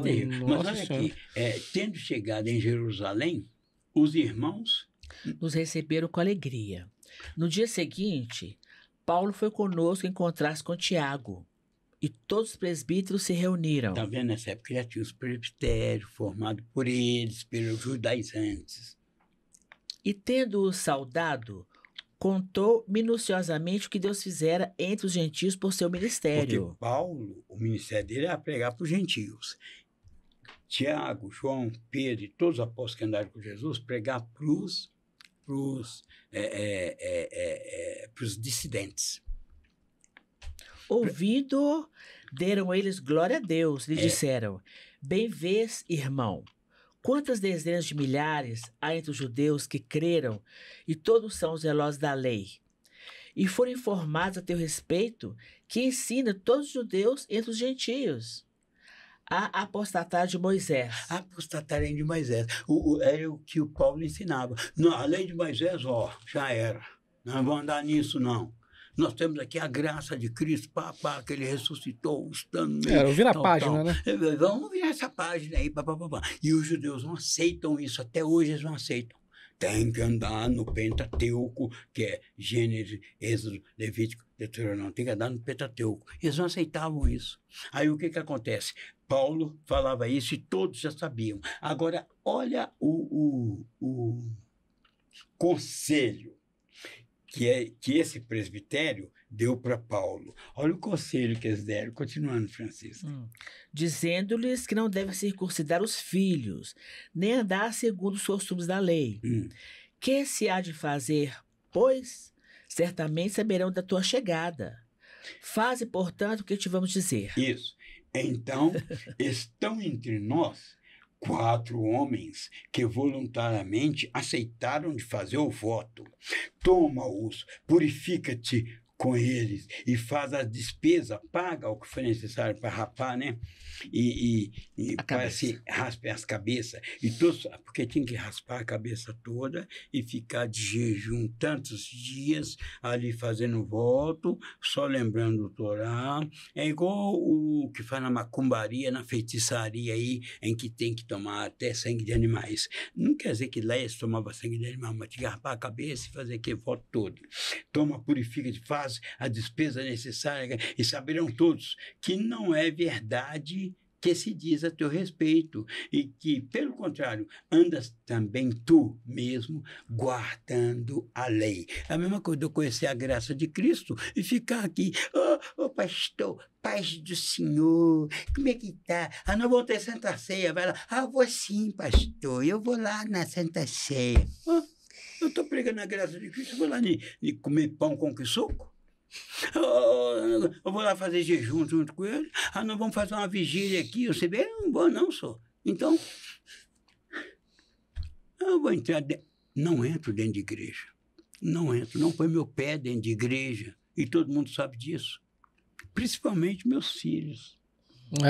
Mas olha aqui, tendo chegado em Jerusalém, os irmãos nos receberam com alegria. No dia seguinte, Paulo foi conosco encontrar-se com Tiago, e todos os presbíteros se reuniram. Está vendo? Nessa época já tinha os presbitérios formados por eles, pelos judaizantes. E tendo-o saudado, contou minuciosamente o que Deus fizera entre os gentios por seu ministério. Porque Paulo, o ministério dele era pregar para os gentios. Tiago, João, Pedro e todos os apóstolos que andaram com Jesus, pregar para os dissidentes. Ouvindo, deram eles glória a Deus, lhe disseram, bem vês, irmão, quantas dezenas de milhares há entre os judeus que creram, e todos são zelosos da lei. E foram informados a teu respeito, que ensina todos os judeus entre os gentios a apostatar de Moisés. Apostatarem de Moisés. Era o que o Paulo ensinava. Não, a lei de Moisés, já era. Não vamos andar nisso, não. Nós temos aqui a graça de Cristo, que ele ressuscitou, estando meio... eu vi na página, né? Vamos virar essa página aí, E os judeus não aceitam isso, até hoje eles não aceitam. tem que andar no Pentateuco, que é Gênesis, Êxodo, Levítico, Deuteronômio, tem que andar no Pentateuco. Eles não aceitavam isso. Aí o que acontece? Paulo falava isso e todos já sabiam. Agora, olha o conselho que esse presbitério deu para Paulo. Olha o conselho que eles deram, continuando, Francisco. Dizendo-lhes que não devem circuncidar os filhos, nem andar segundo os costumes da lei. Que se há de fazer, pois, certamente saberão da tua chegada. Faze, portanto, o que te vamos dizer. Isso. Então, estão entre nós 4 homens que voluntariamente aceitaram de fazer o voto. Toma-os, purifica-te com eles e faz a despesa, paga o que for necessário para rapar, né? E para se raspar as cabeças. E todos, porque tinha que raspar a cabeça toda e ficar de jejum tantos dias ali fazendo voto, só lembrando o Torá. É igual o que faz na macumbaria, na feitiçaria aí, em que tem que tomar até sangue de animais. Não quer dizer que lá eles tomavam sangue de animal, mas tinha que raspar a cabeça e fazer aquele voto todo. Toma, purifica, faz a despesa necessária, e saberão todos que não é verdade que se diz a teu respeito, e que, pelo contrário, andas também tu mesmo guardando a lei. A mesma coisa de eu conhecer a graça de Cristo e ficar aqui, pastor, paz do Senhor, como é que tá? Nós vamos ter Santa Ceia, vai lá. Vou sim, pastor, eu vou lá na Santa Ceia. Eu estou pregando a graça de Cristo, eu vou lá comer pão com que suco? Eu vou lá fazer jejum junto com ele. Nós vamos fazer uma vigília aqui. Você vê, eu não vou não, só. Então, eu vou entrar... Não entro dentro de igreja. Não entro. Não põe meu pé dentro de igreja. E todo mundo sabe disso. Principalmente meus filhos.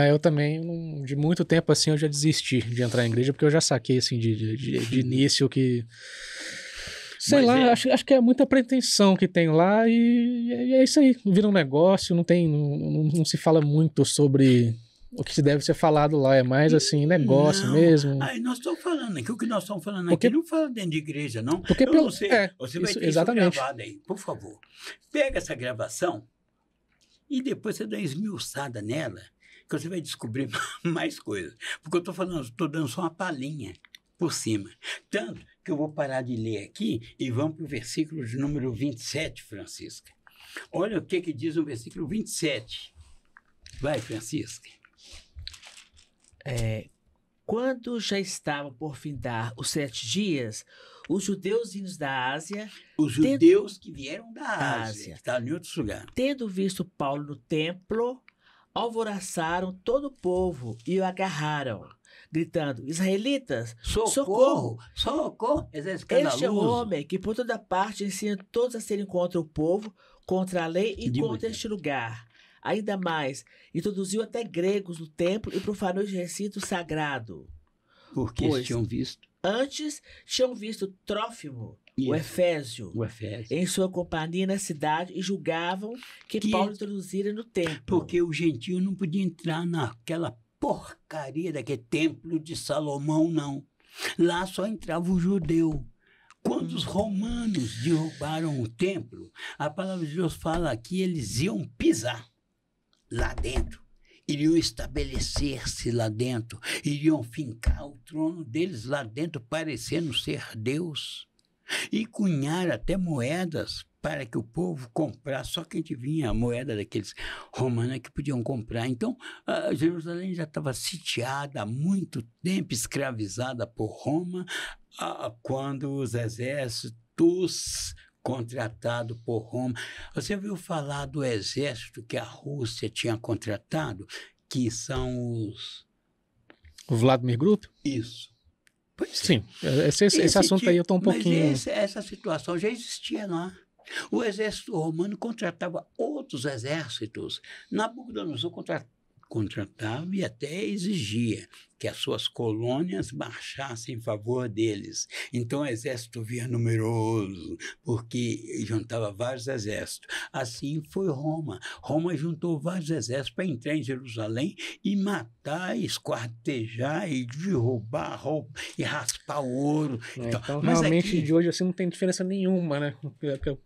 Eu também, de muito tempo assim, eu já desisti de entrar em igreja, porque eu já saquei assim de início que... Sei lá, acho que é muita pretensão que tem lá e é isso aí, vira um negócio, não se fala muito sobre o que deve ser falado lá, é mais assim, negócio mesmo. Nós estamos falando aqui, o que nós estamos falando aqui não fala dentro de igreja, não. Porque eu não sei, você vai ter exatamente. Isso gravado aí, por favor. Pega essa gravação e depois você dá uma esmiuçada nela, que você vai descobrir mais coisas. Porque eu estou dando só uma palhinha por cima. Tanto que eu vou parar de ler aqui e vamos para o versículo de número 27, Francisca. Olha o que diz o versículo 27. Vai, Francisca. Quando já estavam por findar os 7 dias, os judeus vindos da Ásia... Os judeus que vieram da Ásia, que estavam em outros lugares. Tendo visto Paulo no templo, alvoroçaram todo o povo e o agarraram, gritando: israelitas, socorro! Socorro! Este é o homem que por toda parte ensina todos a serem contra o povo, contra a lei e contra este lugar. Ainda mais, introduziu até gregos no templo e profanou o recinto sagrado. Porque eles tinham visto. Antes tinham visto Trófimo, o Efésio, em sua companhia na cidade e julgavam que Paulo introduzira no templo. Porque o gentio não podia entrar naquela porcaria daquele templo de Salomão, não. Lá só entrava o judeu. Quando os romanos derrubaram o templo, a palavra de Deus fala que eles iam pisar lá dentro, iriam estabelecer-se lá dentro, iriam fincar o trono deles lá dentro, parecendo ser Deus, e cunhar até moedas para que o povo comprasse. Só quem vinha a moeda daqueles romanos que podiam comprar. Então, Jerusalém já estava sitiada há muito tempo, escravizada por Roma, quando os exércitos contratados por Roma... Você ouviu falar do exército que a Rússia tinha contratado, que são os... O Vladimir Group? Isso. Pois sim, esse assunto aí eu estou um pouquinho... Mas essa situação já existia lá. O exército romano contratava outros exércitos. Nabucodonosor contratava e até exigia que as suas colônias marchassem em favor deles. Então, o exército vinha numeroso, porque juntava vários exércitos. Assim foi Roma. Roma juntou vários exércitos para entrar em Jerusalém e matar, esquartejar e derrubar a roupa e raspar o ouro. Então mas realmente, aqui, de hoje assim não tem diferença nenhuma, né?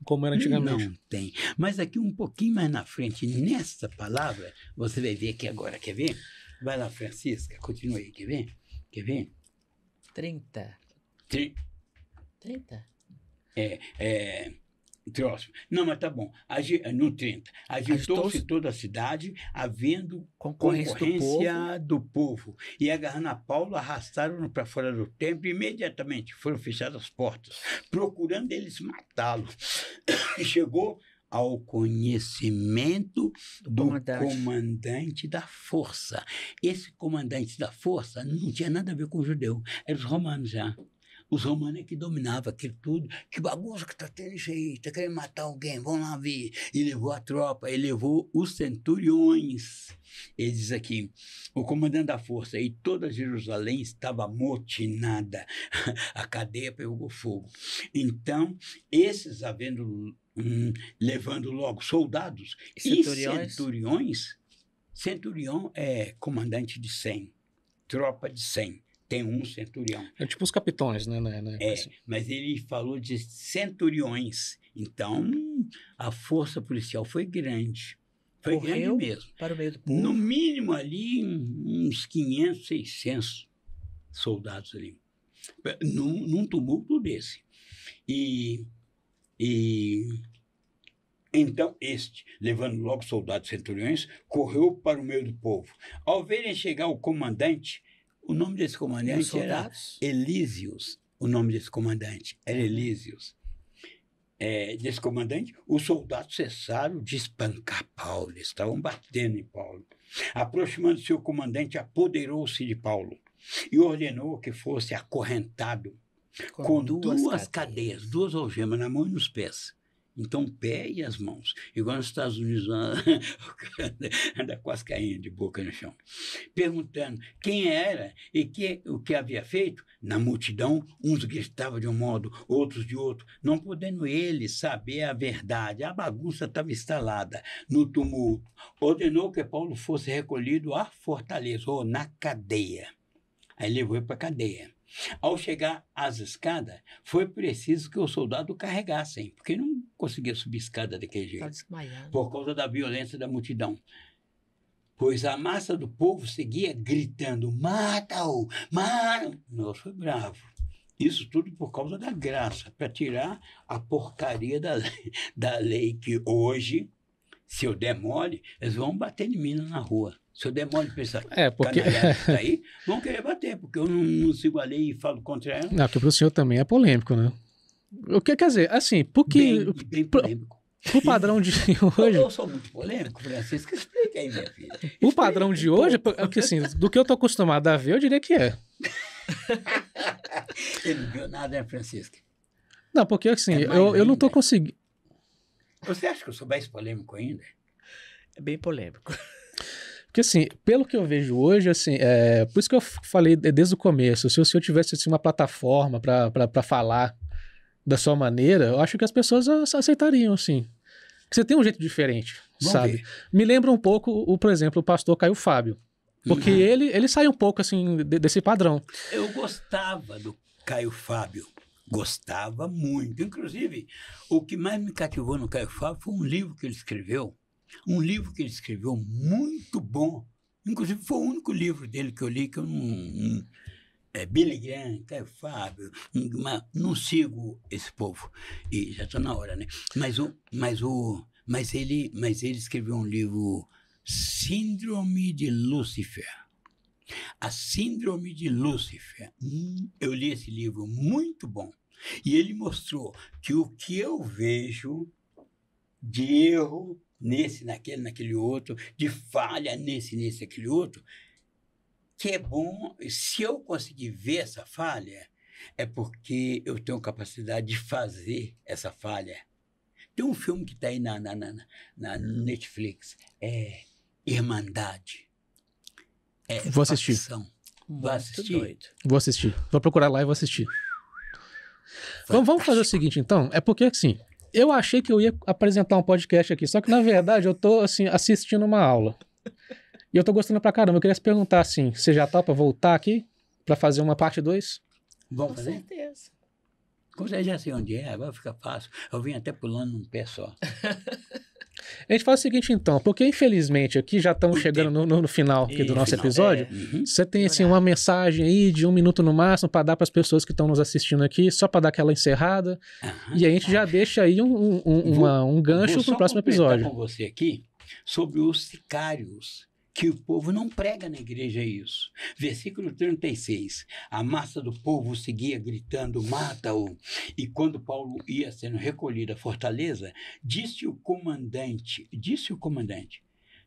Como era antigamente. não tem. Mas aqui um pouquinho mais na frente, nessa palavra, você vai ver aqui agora, quer ver? Vai lá, Francisca, continua aí, quer ver? Quer ver? 30. 30? Próximo. Não, mas tá bom. No 30. Agitou-se toda a cidade, havendo concorrência do povo. E agarrando a Paulo, arrastaram-no para fora do templo e imediatamente foram fechadas as portas, procurando eles matá-lo. Chegou ao conhecimento do comandante da força. Esse comandante da força não tinha nada a ver com o judeu, eram os romanos já. Os romanos é que dominavam aquilo tudo. Que bagunça que está tendo isso aí? Está querendo matar alguém? Vamos lá ver. E levou a tropa, e levou os centuriões. Ele diz aqui, o comandante da força, e toda Jerusalém estava amotinada. A cadeia pegou fogo. Então, esses levando logo soldados e centuriões. Centurião é comandante de 100, tropa de 100. Tem um centurião. É tipo os capitões, né? Assim. Mas ele falou de centuriões. Então, a força policial foi grande. Foi grande mesmo. Para o meio do povo. No mínimo ali, uns 500, 600 soldados ali. Num tumulto desse. Então, levando logo soldados centuriões, correu para o meio do povo. Ao verem chegar o comandante, o nome desse comandante era Elísios. O nome desse comandante era Elísios. Desse comandante, os soldados cessaram de espancar Paulo. Estavam batendo em Paulo. Aproximando-se o comandante, apoderou-se de Paulo e ordenou que fosse acorrentado com duas cadeias, 2 algemas na mão e nos pés. Então, o pé e as mãos. Igual nos Estados Unidos, anda quase caindo de boca no chão. Perguntando quem era e o que havia feito. Na multidão, uns gritavam de um modo, outros de outro, não podendo eles saber a verdade. A bagunça estava instalada no tumulto. Ordenou que Paulo fosse recolhido à fortaleza, ou na cadeia. Aí levou ele para a cadeia. Ao chegar às escadas, foi preciso que os soldados o carregassem, porque não conseguia subir escada daquele jeito, por causa da violência da multidão. Pois a massa do povo seguia gritando, mata-o, mata-o. Nós foi bravo. Isso tudo por causa da graça, para tirar a porcaria da lei que hoje, se eu der mole, eles vão bater em mim na rua. Se eu der mole para essa canalhada que tá aí, vão querer bater, porque eu não sigo a lei e falo contra ela. Não, porque para o senhor também é polêmico, né? O que quer dizer, assim, porque... Bem polêmico. O padrão de hoje... Eu sou muito polêmico, Francisco, explica aí, minha filha. O padrão de hoje, porque assim, do que eu tô acostumado a ver, eu diria que é. Ele não viu nada, né, Francisco? Não, porque assim, eu não tô conseguindo... Você acha que eu sou mais polêmico ainda? É bem polêmico. Porque assim, pelo que eu vejo hoje, assim, por isso que eu falei desde o começo, se o senhor tivesse assim, uma plataforma para falar da sua maneira, eu acho que as pessoas aceitariam, assim. Porque você tem um jeito diferente, sabe? Me lembra um pouco, por exemplo, o pastor Caio Fábio. Porque ele sai um pouco, assim, desse padrão. Eu gostava do Caio Fábio. Gostava muito. Inclusive, o que mais me cativou no Caio Fábio foi um livro que ele escreveu. Um livro que ele escreveu muito bom. Inclusive, foi o único livro dele que eu li que eu não... Billy Graham, Caio Fábio, não sigo esse povo. E já está na hora, né? Mas ele escreveu um livro, Síndrome de Lúcifer. A Síndrome de Lúcifer. Eu li esse livro, muito bom. E ele mostrou que o que eu vejo de erro nesse, naquele outro, de falha nesse, aquele outro, que é bom, se eu conseguir ver essa falha, é porque eu tenho capacidade de fazer essa falha. Tem um filme que está aí na Netflix, Irmandade. Vou assistir. Facção. Vai assistir? Doido. Vou assistir. Vou procurar lá e vou assistir. Vamos fazer o seguinte, então. É porque, assim, eu achei que eu ia apresentar um podcast aqui, só que, na verdade, eu tô, assim, assistindo uma aula. E eu tô gostando pra caramba. Eu queria te perguntar, assim, você já topa voltar aqui pra fazer uma parte 2? Vamos Com fazer? certeza. Como você já sei onde é, agora fica fácil. Eu vim até pulando num pé só. A gente faz o seguinte, então, porque, infelizmente, aqui já estamos chegando no final aqui do E nosso final, episódio. Uhum. Você tem, assim, uma mensagem aí de 1 minuto no máximo pra dar pras pessoas que estão nos assistindo aqui, só pra dar aquela encerrada. Aham. E a gente já deixa aí um gancho Vou pro só próximo completar episódio. com você aqui sobre os sicários, que o povo não prega na igreja isso. Versículo 36. A massa do povo seguia gritando, mata-o. E quando Paulo ia sendo recolhido à fortaleza, disse o comandante,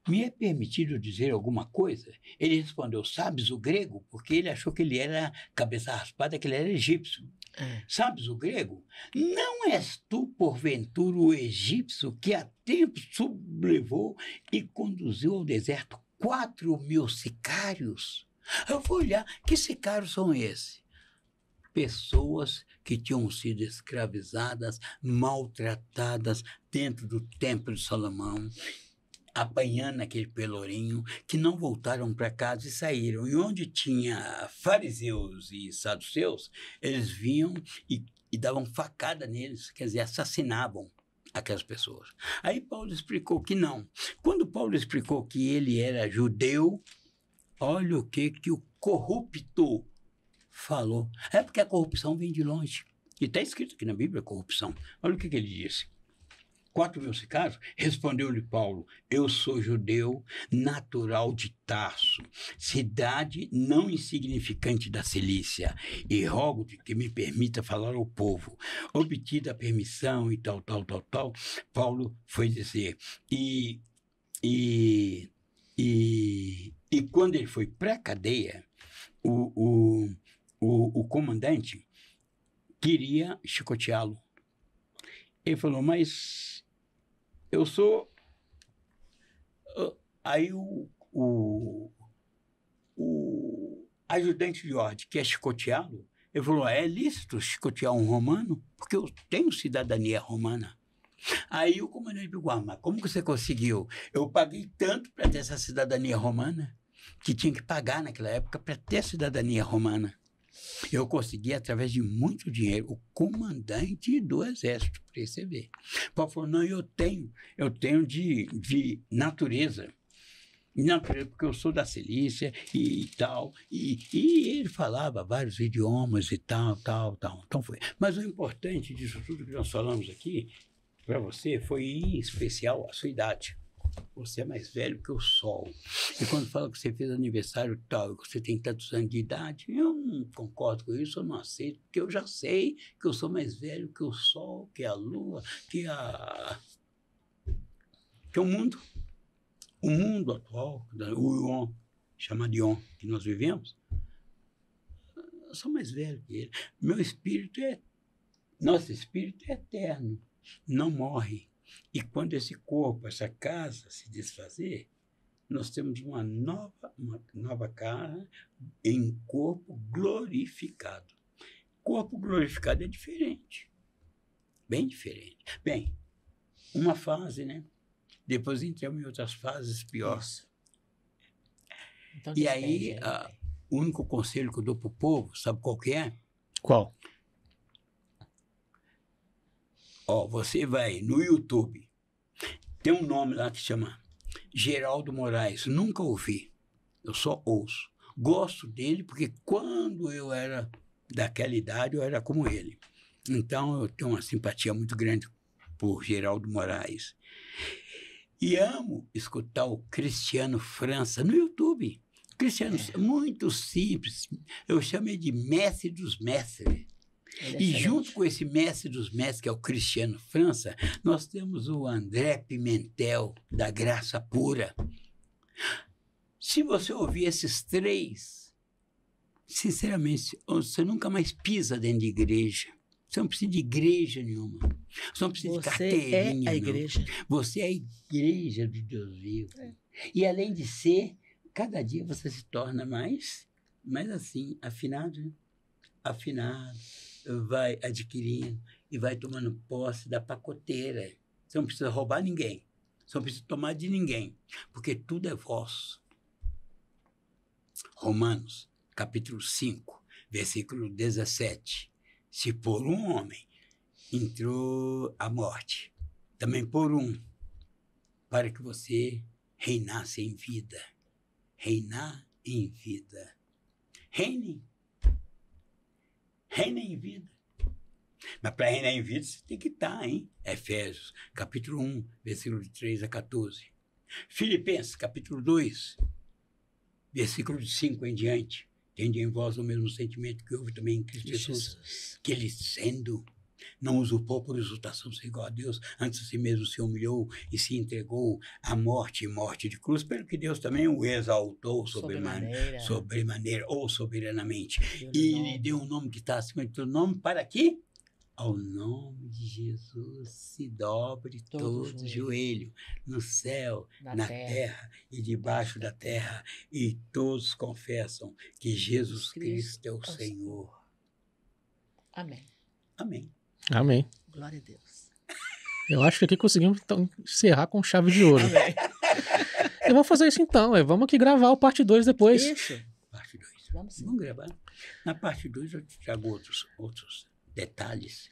me é permitido dizer alguma coisa? Ele respondeu, sabes o grego? Porque ele achou que ele era cabeça raspada, que ele era egípcio. Sabes o grego? Não és tu, porventura, o egípcio que há tempo sublevou e conduziu ao deserto 4.000 sicários? Eu vou olhar, que sicários são esses? Pessoas que tinham sido escravizadas, maltratadas dentro do templo de Salomão, apanhando aquele pelourinho, que não voltaram para casa e saíram. E onde tinha fariseus e saduceus, eles vinham e davam facada neles, quer dizer, assassinavam aquelas pessoas. Aí Paulo explicou que não. Quando Paulo explicou que ele era judeu, olha o que o corrupto falou. É porque a corrupção vem de longe. E está escrito aqui na Bíblia, corrupção. Olha o que ele disse. 4.000 sicários? Respondeu-lhe Paulo, eu sou judeu, natural de Tarso, cidade não insignificante da Cilícia, e rogo-te que me permita falar ao povo. Obtida a permissão e tal, Paulo foi dizer, e quando ele foi para a cadeia, o comandante queria chicoteá-lo. Ele falou, mas eu sou... Aí o ajudante de ordem, que é chicoteá-lo, ele falou, é lícito chicotear um romano? Porque eu tenho cidadania romana. Aí o comandante perguntou, mas como que você conseguiu? Eu paguei tanto para ter essa cidadania romana, que tinha que pagar naquela época para ter cidadania romana. Eu consegui através de muito dinheiro, o comandante do exército, para você ver. Paulo falou, não, eu tenho de natureza, porque eu sou da Cilícia e tal, e ele falava vários idiomas e tal, então foi. Mas o importante disso tudo que nós falamos aqui, para você, foi em especial a sua idade. Você é mais velho que o sol. E quando fala que você fez aniversário tal, e que você tem tantos anos de idade, eu não concordo com isso, eu não aceito, porque eu já sei que eu sou mais velho que o sol, que a lua, que o mundo. O mundo atual, o Ion, chama de Ion, que nós vivemos, eu sou mais velho que ele. Nosso espírito é eterno, não morre. E quando esse corpo, essa casa se desfazer, nós temos uma nova casa em corpo glorificado. Corpo glorificado é diferente, bem diferente. Bem, uma fase, né? Depois entramos em outras fases piores. Então, e aí, o único conselho que eu dou para o povo, sabe qual que é? Qual? Você vai no YouTube, tem um nome lá que se chama Geraldo Moraes, nunca ouvi, eu só ouço. Gosto dele porque quando eu era daquela idade, eu era como ele. Então, eu tenho uma simpatia muito grande por Geraldo Moraes. E amo escutar o Cristiano França no YouTube. Cristiano, muito simples, eu chamo ele de mestre dos mestres. E junto com esse mestre dos mestres, que é o Cristiano França, nós temos o André Pimentel, da Graça Pura. Se você ouvir esses três, sinceramente, você nunca mais pisa dentro de igreja. Você não precisa de igreja nenhuma. Você não precisa de carteirinha. Você é a igreja. Não. Você é a igreja de Deus vivo. E além de ser, cada dia você se torna mais assim, afinado, né? Afinado, vai adquirindo e vai tomando posse da pacoteira. Você não precisa roubar ninguém, você não precisa tomar de ninguém, porque tudo é vosso. Romanos, capítulo 5, versículo 17. Se por um homem entrou a morte, também por um, para que você reinasse em vida. Reinar em vida. Reine. Reina em vida. Mas para reinar em vida, você tem que estar, hein? Efésios, capítulo 1, versículo de 3 a 14. Filipenses, capítulo 2, versículo de 5 em diante. Tende em vós o mesmo sentimento que houve também em Cristo Jesus, que ele sendo, não usurpou por usurpação ser igual a Deus, antes de si mesmo se humilhou e se entregou à morte e morte de cruz, pelo que Deus também o exaltou sobremaneira ou soberanamente. E lhe deu um nome que está acima de todo nome, para que ao nome de Jesus se dobre todo joelho, no céu, na terra e debaixo da terra, e todos confessam que Jesus Cristo é o Senhor. Amém. Amém. Amém. Glória a Deus. Eu acho que aqui conseguimos então, encerrar com chave de ouro. Amém. Eu vou fazer isso então. Vamos aqui gravar o parte 2 depois. Isso. Parte 2. Vamos gravar. Na parte 2 eu trago outros detalhes.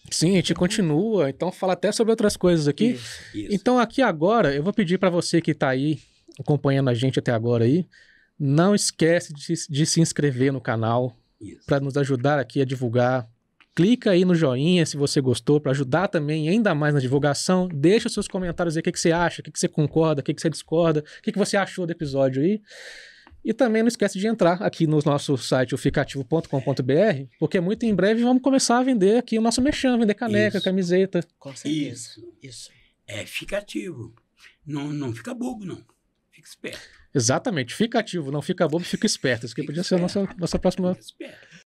Sim, a gente continua. Então fala até sobre outras coisas aqui. Isso. Então aqui agora, eu vou pedir para você que está aí, acompanhando a gente até agora aí, não esquece de se inscrever no canal para nos ajudar aqui a divulgar. Clica aí no joinha se você gostou, para ajudar também ainda mais na divulgação. Deixa os seus comentários aí, o que você acha, o que você concorda, o que você discorda, o que você achou do episódio aí. E também não esquece de entrar aqui no nosso site, o ficativo.com.br, porque muito em breve vamos começar a vender aqui o nosso merchan, vender caneca, camiseta. Com certeza. Isso. É ficativo. Não fica bobo, não. Fica esperto. Exatamente. Fica ativo, não fica bobo, fica esperto. Isso aqui podia ser a nossa próxima